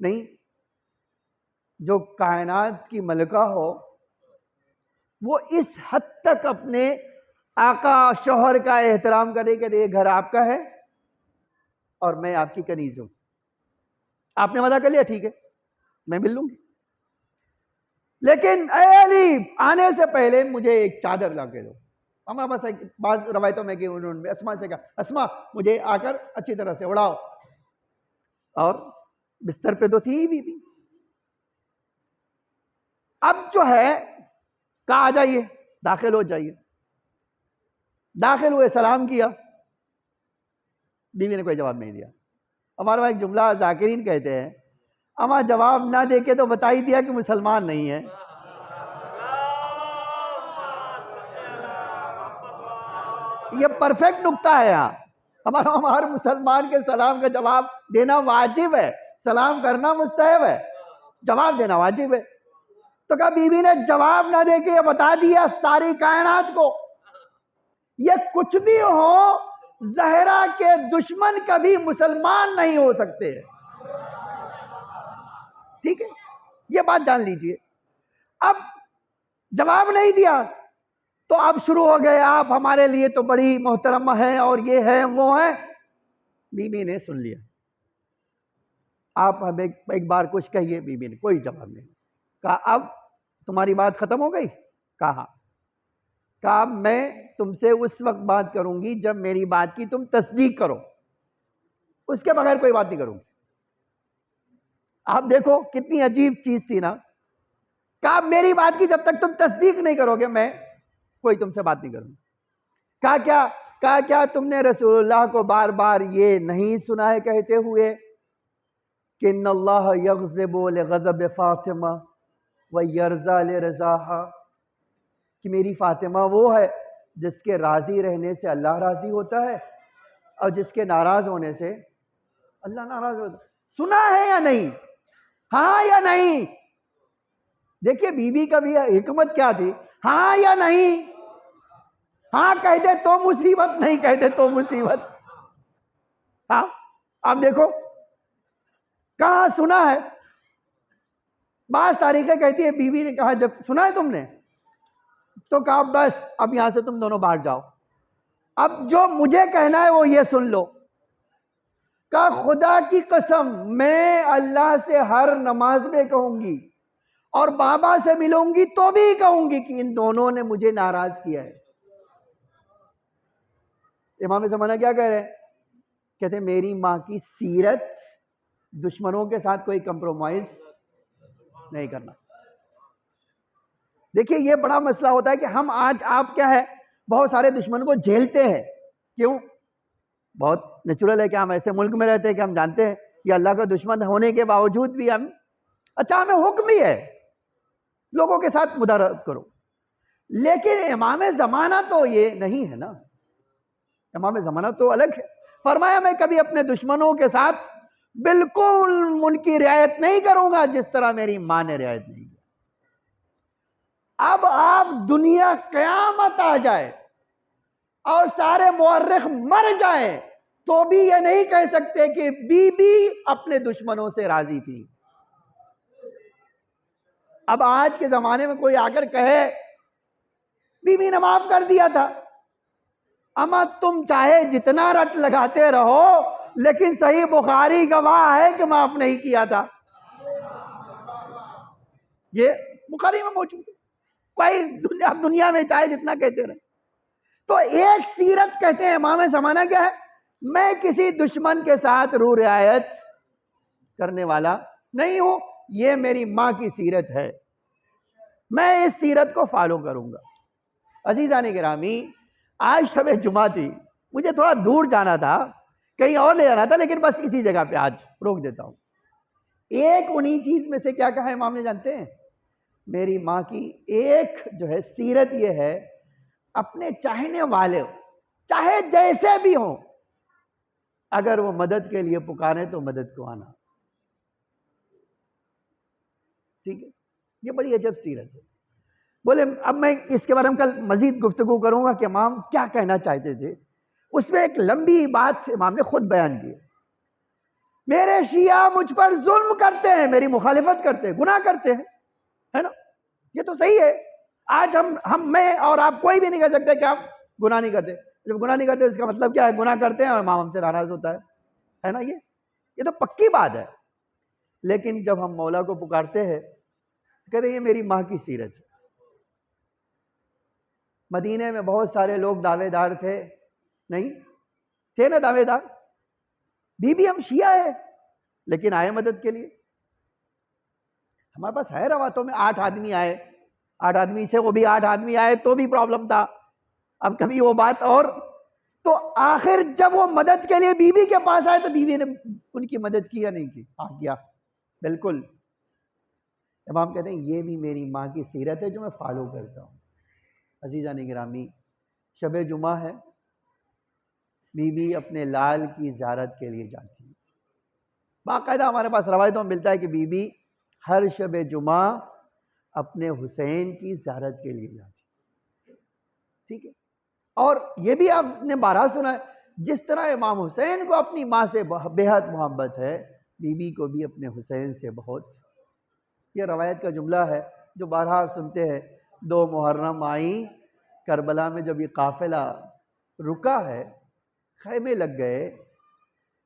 نہیں، جو کائنات کی ملکہ ہو وہ اس حد تک اپنے آقا شوہر کا احترام کرے کہ یہ گھر آپ کا ہے اور میں آپ کی کنیز ہوں. آپ نے وعدہ کر لیا ٹھیک ہے میں مل لوں گی، لیکن اے علی آنے سے پہلے مجھے ایک چادر لا کے دو. ہمارے پاس بعض روایتوں میں کہ انہوں نے اسما سے کہا اسما مجھے آ کر اچھی طرح سے اڑاؤ اور بستر پہ تو تھی ہی بیوی. اب جو ہے کہا آ جائیے داخل ہو جائیے. داخل ہوئے, سلام کیا, بیوی نے کوئی جواب نہیں دیا. ہمارا ایک جملہ ذاکرین کہتے ہیں, اما جواب نہ دے کے تو بتا ہی دیا کہ مسلمان نہیں ہے. یہ پرفیکٹ نقطہ ہے. یہاں ہمارا مسلمان کے سلام کا جواب دینا واجب ہے, سلام کرنا مستحب ہے, جواب دینا واجب ہے. تو کہا بیوی نے جواب نہ دے کے یہ بتا دیا ساری کائنات کو, یہ کچھ بھی ہو زہرا کے دشمن کبھی مسلمان نہیں ہو سکتے. ٹھیک ہے, یہ بات جان لیجئے. اب جواب نہیں دیا تو اب شروع ہو گئے, آپ ہمارے لیے تو بڑی محترمہ ہیں اور یہ ہے وہ ہے. بیوی نے سن لیا, آپ ہمیں ایک بار کچھ کہیے. بیوی نے کوئی جواب نہیں. کہا اب تمہاری بات ختم ہو گئی؟ کہا اب میں تم سے اس وقت بات کروں گی جب میری بات کی تم تصدیق کرو, اس کے بغیر کوئی بات نہیں کروں گی. آپ دیکھو کتنی عجیب چیز تھی نا. کہا میری بات کی جب تک تم تصدیق نہیں کرو گے میں کوئی تم سے بات نہیں کروں. کہا کیا تم نے رسول اللہ کو بار بار یہ نہیں سنا ہے کہتے ہوئے کہ ان اللہ یغضب لغضب فاطمہ ویرضا لرضاہا, کہ میری فاطمہ وہ ہے جس کے راضی رہنے سے اللہ راضی ہوتا ہے اور جس کے ناراض ہونے سے اللہ ناراض ہوتا ہے. سنا ہے یا نہیں؟ ہاں یا نہیں؟ دیکھیے بیوی کا بھی حکمت کیا تھی, ہاں یا نہیں. ہاں کہتے تو مصیبت, نہیں کہتے تو مصیبت. ہاں آپ دیکھو کہاں سنا ہے. بعض تاریخیں کہتی ہے بیوی نے کہا جب سنا ہے تم نے تو کہا بس اب یہاں سے تم دونوں باہر جاؤ, اب جو مجھے کہنا ہے وہ یہ سن لو. کہا خدا کی قسم میں اللہ سے ہر نماز میں کہوں گی اور بابا سے ملوں گی تو بھی کہوں گی کہ ان دونوں نے مجھے ناراض کیا ہے. امام زمانہ کیا کہہ رہے ہیں؟ کہتے ہیں میری ماں کی سیرت, دشمنوں کے ساتھ کوئی کمپرومائز نہیں کرنا. دیکھیے یہ بڑا مسئلہ ہوتا ہے کہ ہم آج آپ کیا ہے بہت سارے دشمن کو جھیلتے ہیں. کیوں؟ بہت نیچرل ہے کہ ہم ایسے ملک میں رہتے ہیں کہ ہم جانتے ہیں کہ اللہ کا دشمن ہونے کے باوجود بھی ہم اچھا ہمیں حکم ہی ہے لوگوں کے ساتھ مدارات کرو. لیکن امام زمانہ تو یہ نہیں ہے نا. امام زمانہ تو الگ ہے. فرمایا میں کبھی اپنے دشمنوں کے ساتھ بالکل ان کی رعایت نہیں کروں گا جس طرح میری ماں نے رعایت نہیں کی. اب آپ دنیا قیامت آ جائے اور سارے مورخ مر جائیں تو بھی یہ نہیں کہہ سکتے کہ بی بی اپنے دشمنوں سے راضی تھی. اب آج کے زمانے میں کوئی آ کر کہے بی بی نے معاف کر دیا تھا, اما تم چاہے جتنا رٹ لگاتے رہو لیکن صحیح بخاری گواہ ہے کہ معاف نہیں کیا تھا. یہ بخاری میں موجود ہے. کوئی دنیا میں چاہے جتنا کہتے رہے. تو ایک سیرت کہتے ہیں امام زمانہ کیا ہے, میں کسی دشمن کے ساتھ رو رعایت کرنے والا نہیں ہوں, یہ میری ماں کی سیرت ہے, میں اس سیرت کو فالو کروں گا. عزیزان گرامی آج شب جمعہ تھی, مجھے تھوڑا دور جانا تھا, کہیں اور لے جانا تھا, لیکن بس اسی جگہ پہ آج روک دیتا ہوں. ایک انہی چیز میں سے کیا کہا امام نے جانتے ہیں؟ میری ماں کی ایک جو ہے سیرت یہ ہے, اپنے چاہنے والے چاہے جیسے بھی ہوں اگر وہ مدد کے لیے پکارے تو مدد کو آنا. ٹھیک ہے, یہ بڑی عجب سیرت ہے. بولے اب میں اس کے بارے میں کل مزید گفتگو کروں گا کہ امام کیا کہنا چاہتے تھے. اس میں ایک لمبی بات امام نے خود بیان کی. میرے شیعہ مجھ پر ظلم کرتے ہیں, میری مخالفت کرتے ہیں, گناہ کرتے ہیں, ہے نا, یہ تو صحیح ہے. آج ہم میں اور آپ کوئی بھی نہیں کہہ سکتے کہ آپ گناہ نہیں کرتے. جب گناہ نہیں کرتے اس کا مطلب کیا ہے؟ گناہ کرتے ہیں اور امام ہم سے ناراض ہوتا ہے نا. یہ تو پکی بات ہے. لیکن جب ہم مولا کو پکارتے ہیں کہتے ہیں یہ میری ماں کی سیرت ہے. مدینے میں بہت سارے لوگ دعوے دار تھے, نہیں تھے نا دعوے دار, بی بی ہم شیعہ ہیں لیکن آئے مدد کے لیے. ہمارے پاس ہے رواتوں میں 8 آدمی آئے، 8 آدمی سے وہ بھی 8 آدمی آئے تو بھی پرابلم تھا. اب کبھی وہ بات. اور تو آخر جب وہ مدد کے لیے بیوی کے پاس آئے تو بیوی نے ان کی مدد کی یا نہیں کی؟ ہاں کیا، بالکل. امام کہتے ہیں یہ بھی میری ماں کی سیرت ہے جو میں فالو کرتا ہوں. عزیزان گرامی، شب جمعہ ہے، بیوی اپنے لال کی زیارت کے لیے جاتی ہے. باقاعدہ ہمارے پاس روایتوں میں ملتا ہے کہ بیوی ہر شب جمعہ اپنے حسین کی زیارت کے لیے جاتی ہے. ٹھیک ہے. اور یہ بھی آپ نے بارہا سنا ہے، جس طرح امام حسین کو اپنی ماں سے بے حد محبت ہے، بیوی کو بھی اپنے حسین سے بہت. یہ روایت کا جملہ ہے جو بارہا آپ سنتے ہیں. 2 محرم آئیں کربلا میں جب یہ قافلہ رکا ہے، خیمے لگ گئے،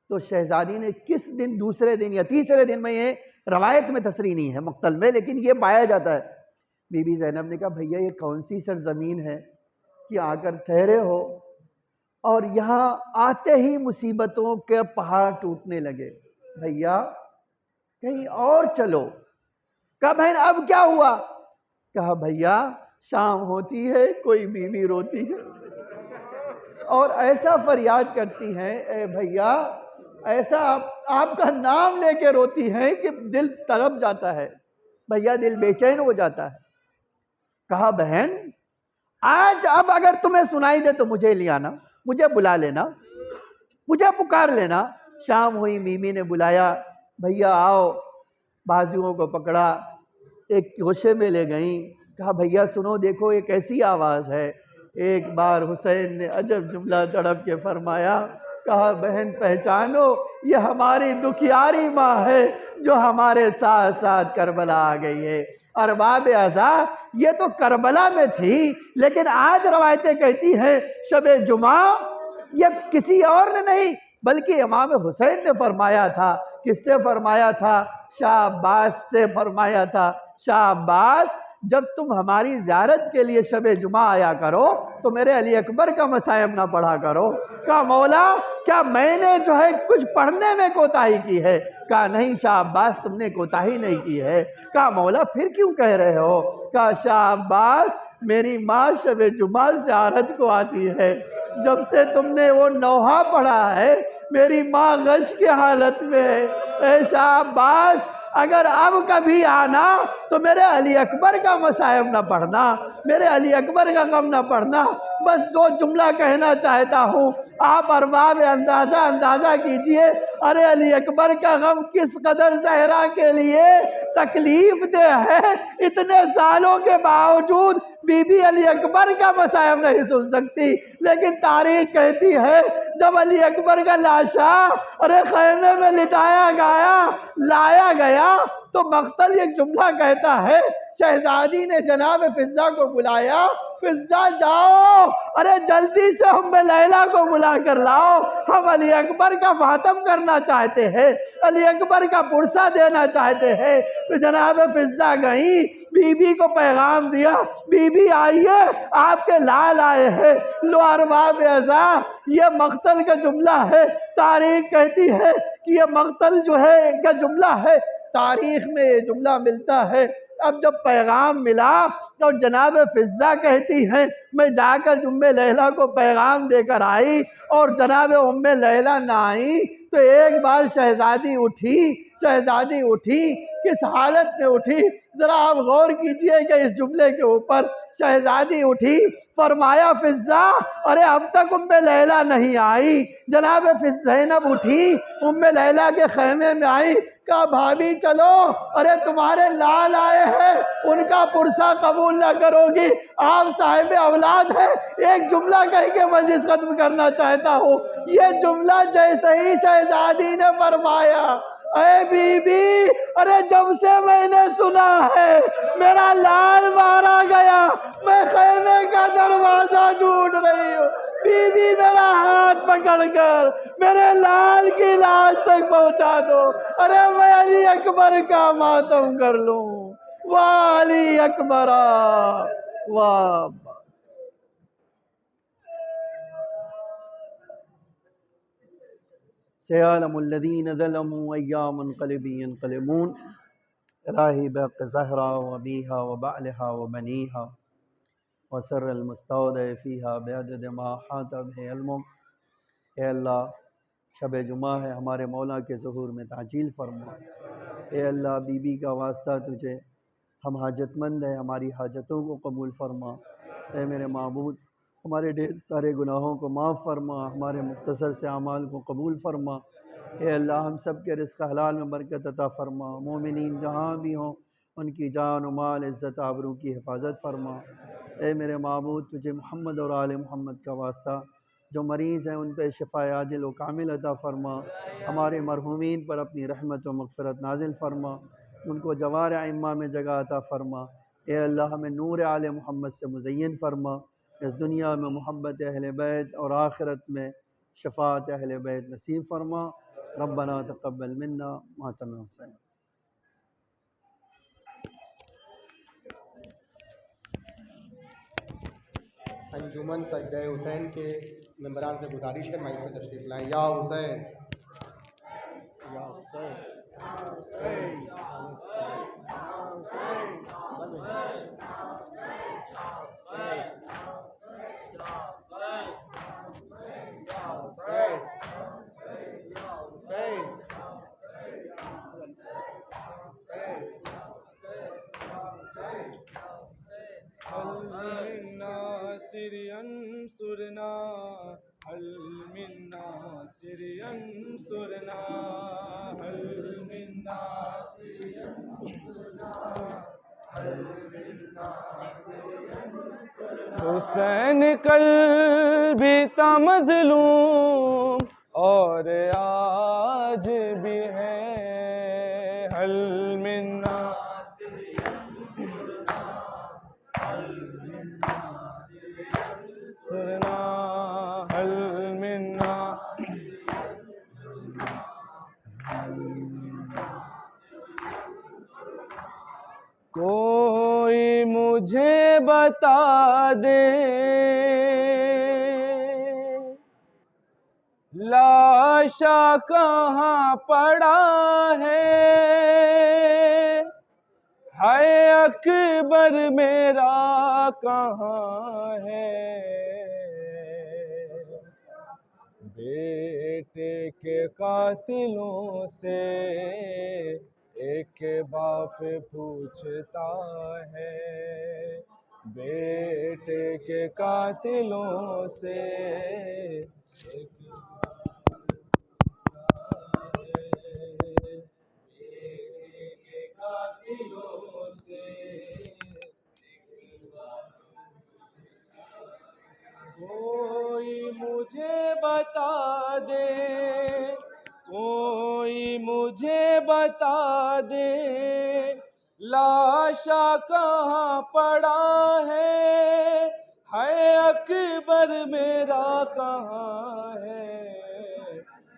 تو شہزادی نے کس دن، دوسرے دن یا تیسرے دن میں، یہ روایت میں تصریح نہیں ہے مقتل میں لیکن یہ پایا جاتا ہے، بی بی زینب نے کہا بھیا یہ کون سی سرزمین ہے کہ آ کر ٹھہرے ہو اور یہاں آتے ہی مصیبتوں کے پہاڑ ٹوٹنے لگے، بھیا کہیں اور چلو. کہا بہن اب کیا ہوا؟ کہا بھیا شام ہوتی ہے کوئی بیوی روتی ہے اور ایسا فریاد کرتی ہیں اے بھیا، ایسا آپ کا نام لے کے روتی ہیں کہ دل تڑپ جاتا ہے، بھیا دل بے چین ہو جاتا ہے. کہا بہن آج اب اگر تمہیں سنائی دے تو مجھے لے آنا، مجھے بلا لینا، مجھے پکار لینا. شام ہوئی، بیوی نے بلایا، بھیا آؤ. بازوؤں کو پکڑا، ایک گوشے میں لے گئیں. کہا بھیا سنو، دیکھو یہ کیسی آواز ہے. ایک بار حسین نے عجب جملہ تڑپ کے فرمایا. کہا بہن پہچانو، یہ ہماری دکھیاری ماں ہے جو ہمارے ساتھ ساتھ کربلا آ گئی ہے. ارباب اعضاء یہ تو کربلا میں تھی، لیکن آج روایتیں کہتی ہیں شب جمعہ یہ کسی اور نے نہیں بلکہ امام حسین نے فرمایا تھا. کس سے فرمایا تھا؟ شاہ عباس سے فرمایا تھا. شاہ عباس جب تم ہماری زیارت کے لیے شب جمعہ آیا کرو تو میرے علی اکبر کا مصائب نہ پڑھا کرو. کہا مولا کیا میں نے جو ہے کچھ پڑھنے میں کوتاہی کی ہے؟ کہا نہیں شاہ عباس تم نے کوتاہی نہیں کی ہے. کہا مولا پھر کیوں کہہ رہے ہو؟ کہا شاہ عباس میری ماں شب جمعہ زیارت کو آتی ہے، جب سے تم نے وہ نوحہ پڑھا ہے میری ماں غش کی حالت میں ہے. اے شاہ عباس اگر اب کبھی آنا تو میرے علی اکبر کا مصائب نہ پڑھنا، میرے علی اکبر کا غم نہ پڑھنا. بس 2 جملہ کہنا چاہتا ہوں، آپ ارباب اندازہ کیجئے ارے علی اکبر کا غم کس قدر زہرا کے لیے تکلیف دہ ہے. اتنے سالوں کے باوجود بی بی علی اکبر کا مصائب نہیں سن سکتی، لیکن تاریخ کہتی ہے جب علی اکبر کا لاشا ارے خیمے میں لٹایا گیا لایا گیا تو مقتل ایک جملہ کہتا ہے، شہزادی نے جناب فضہ کو بلایا، فضہ جاؤ ارے جلدی سے ام لیلہ کو بلا کر لاؤ، ہم علی اکبر کا ماتم کرنا چاہتے ہیں، علی اکبر کا پرسہ دینا چاہتے ہیں. تو جناب فضہ گئیں، بی بی کو پیغام دیا، بی بی آئیے آپ کے لال آئے ہیں. لو ارباب اعضاء یہ مقتل کا جملہ ہے. تاریخ کہتی ہے کہ یہ مقتل جو ہے کا جملہ ہے، تاریخ میں یہ جملہ ملتا ہے. اب جب پیغام ملا تو جناب فضہ کہتی ہیں میں جا کر ام لیلہ کو پیغام دے کر آئی اور جناب ام لیلہ نہ آئی تو ایک بار شہزادی اٹھی کس حالت میں اٹھی ذرا آپ غور کیجئے کہ اس جملے کے اوپر. شہزادی اٹھی، فرمایا فضہ ارے اب تک ام لیلہ نہیں آئی. جناب زینب اٹھی، ام لیلہ کے خیمے میں آئی، کہا بھابی چلو ارے تمہارے لال آئے ہیں، ان کا پرسہ قبول نہ کرو گی، آپ صاحب اولاد ہے. ایک جملہ کہہ کے مجلس ختم کرنا چاہتا ہوں. یہ جملہ جیسے ہی شہزادی نے فرمایا اے بی بی ارے جب سے میں نے سنا ہے میرا لال مارا گیا میں خیمے کا دروازہ ڈھونڈ رہی ہوں، بی بی میرا ہاتھ پکڑ کر میرے لال کی لاش تک پہنچا دو، ارے میں علی اکبر کا ماتم کر لوں. واہ علی اکبر واہ. سيعلم الذين ظلموا أيّ منقلب ينقلبون الہی بحق زہرا و ابیہا و بعلہا و بنیہا وسر المستودع فیہا بعدد ما حاط بہ علمک۔ اے اللہ شب جمعہ ہے، ہمارے مولا کے ظہور میں تعجیل فرما۔ اے اللہ بی بی کا واسطہ تجھے، ہم حاجت مند ہیں، ہماری حاجتوں کو قبول فرما۔ اے میرے معبود ہمارے ڈھیر سارے گناہوں کو معاف فرما، ہمارے مختصر سے اعمال کو قبول فرما۔ اے اللہ ہم سب کے رزق حلال میں برکت عطا فرما۔ مومنین جہاں بھی ہوں ان کی جان و مال عزت آبرو کی حفاظت فرما۔ اے میرے معبود تجھے محمد اور آل محمد کا واسطہ، جو مریض ہیں ان پہ شفا عاجل و کامل عطا فرما۔ ہمارے مرحومین پر اپنی رحمت و مغفرت نازل فرما، ان کو جوار ائمہ میں جگہ عطا فرما۔ اے اللہ ہمیں نور آل محمد سے مزین فرما، اس دنیا میں محبت اہل بیت اور آخرت میں شفاعت اہل بیت نصیب فرما۔ ربنا تقبل منا ماتم حسین۔ انجمن سجدہ حسین کے ممبران سے گزارش ہے مائک سے تشریف لائیں۔ یا حسین یا حسین ناصر انصرنا هل من ناصر انصرنا هل من ناصر انصرنا هل من ناصر انصرنا۔ حسین کل بھی تھا مظلوم اور آج بھی ہے، هل من ناصر انصرنا هل من ناصر انصرنا هل من کوئی مجھے بتا دے لاشا کہاں پڑا ہے اکبر میرا کہاں ہے، بیٹے کے قاتلوں سے ایک باپ پوچھتا ہے، بیٹے کے قاتلوں سے ایک کوئی مجھے بتا دے، کوئی مجھے بتا دے لاشا کہاں پڑا ہے اکبر میرا کہاں ہے،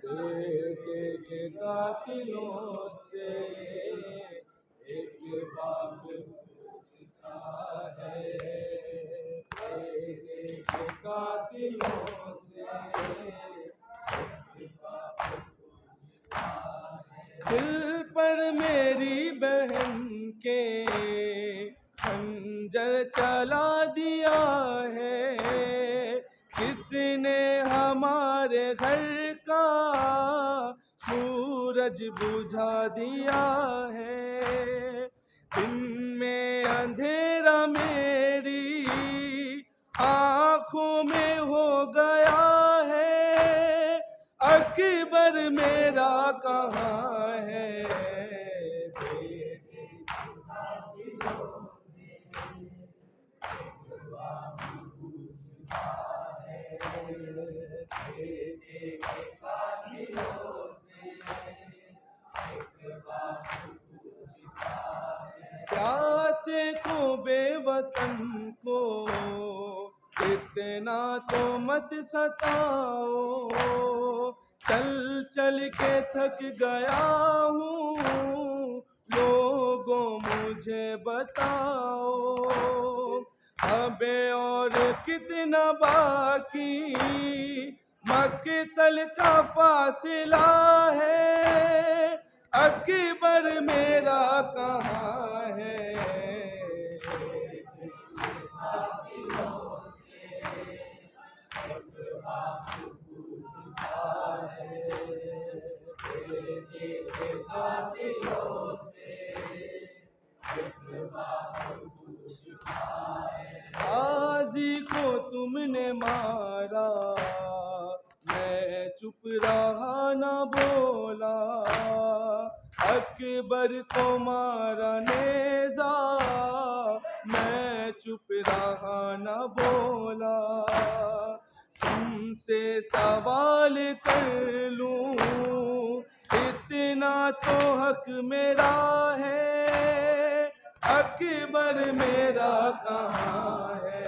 بیٹے کے قاتلوں سے ایک باپ پوچھتا ہے، بیٹے کے قاتلوں سے ایک باپ پوچھتا ہے۔ دل پر میری بہن کے خنجر چلا دیا ہے، کس نے ہمارے گھر کا سورج بجھا دیا ہے، دن میں اندھیرا میری آنکھوں میں ہو گیا ہے، اکبر میرا کہاں ہے، پیاسے کو بے وطن کو اتنا تو مت ستاؤ، چل چل کے تھک گیا ہوں لوگوں مجھے بتاؤ، اب اور کتنا باقی مقتل کا فاصلہ ہے، اکبر میرا کہاں ہے؟ غازی کو تم نے مارا، میں چپ رہا نہ بولا، اکبر کو مارا نیزا، میں چپ رہا نہ بولا۔ تم سے سوال کر لوں، اتنا تو حق میرا ہے، اکبر میرا کہاں ہے؟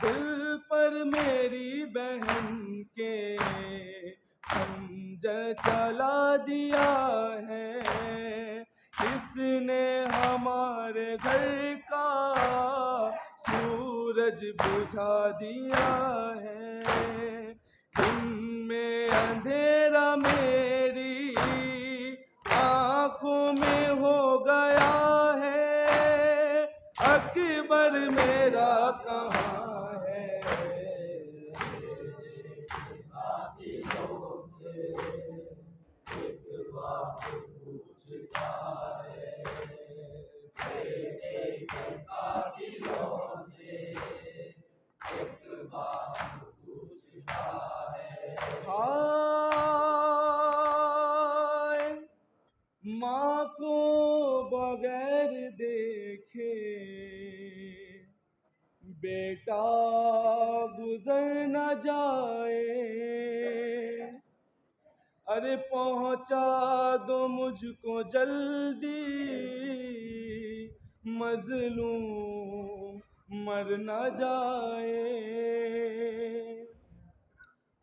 دل پر میری بہن کے خنجر چلا دیا ہے، کس نے ہمارے گھر کا سورج بجھا دیا ہے، دن میں اندھیرا میری آنکھوں میں ہو گیا ہے، اکبر میرا کہاں ہے؟ ہائے ماں کو بغیر دیکھے بیٹا گزر نہ جائے، ارے پہنچا دو مجھ کو جلدی، مظلوم مر نہ جائے۔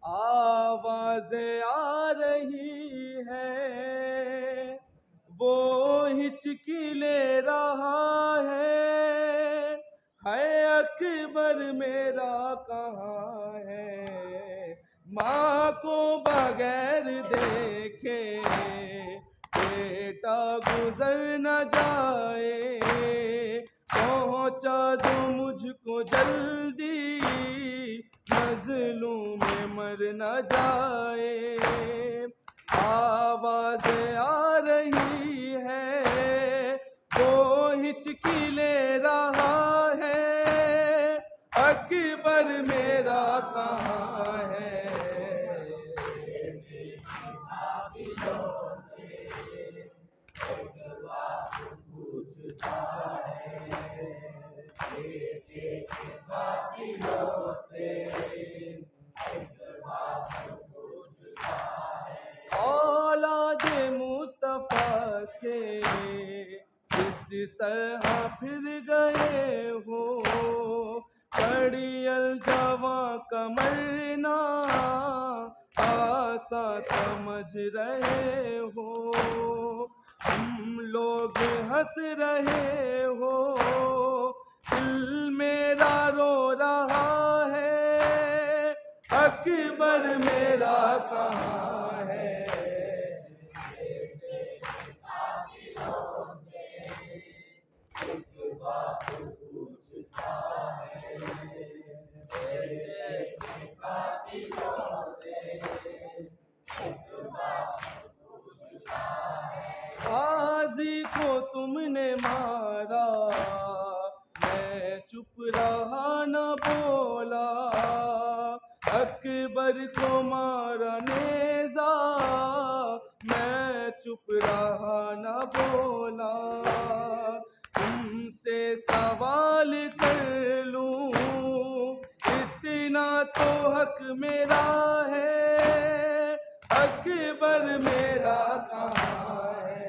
آوازیں آ رہی ہے، وہ ہچکی لے رہا ہے اکبر میرا کہاں ہے؟ ماں کو بغیر دیکھے بیٹا گزر نہ جائے، پہنچا دو مجھ کو جلدی، مظلوم مر نہ جائے۔ آوازیں آ رہی ہے، وہ ہچکی لے رہا ہے، اکبر میرا کہاں ہے؟ اولاد مصطفیٰ سے کس طرح پھر گئے ہو، کڑی الجواں کا مرنا آسان سمجھ رہے ہو، ہم لوگ ہنس رہے ہو، دل میرا رو رہا ہے، اکبر میرا کہاں ہے؟ غازی کو تم نے مارا، میں چپ رہا نہ بولا، اکبر کو مارا نیزا، میں چپ رہا نہ بولا۔ تم سے سوال کر لوں، اتنا تو حق میرا ہے، اکبر میرا کہاں ہے؟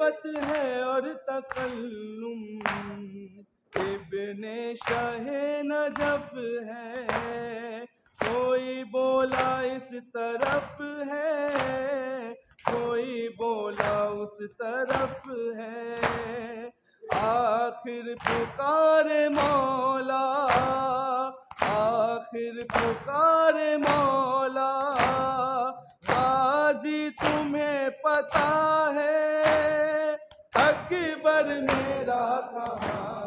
خلوت ہے اور تکلم، ابن شاہ نجف ہے، کوئی بولا اس طرف ہے، کوئی بولا اس طرف ہے، آخر پکارے مولا، آخر پکارے مولا، غازی تمہیں پتہ ہے اکبر میرا کہاں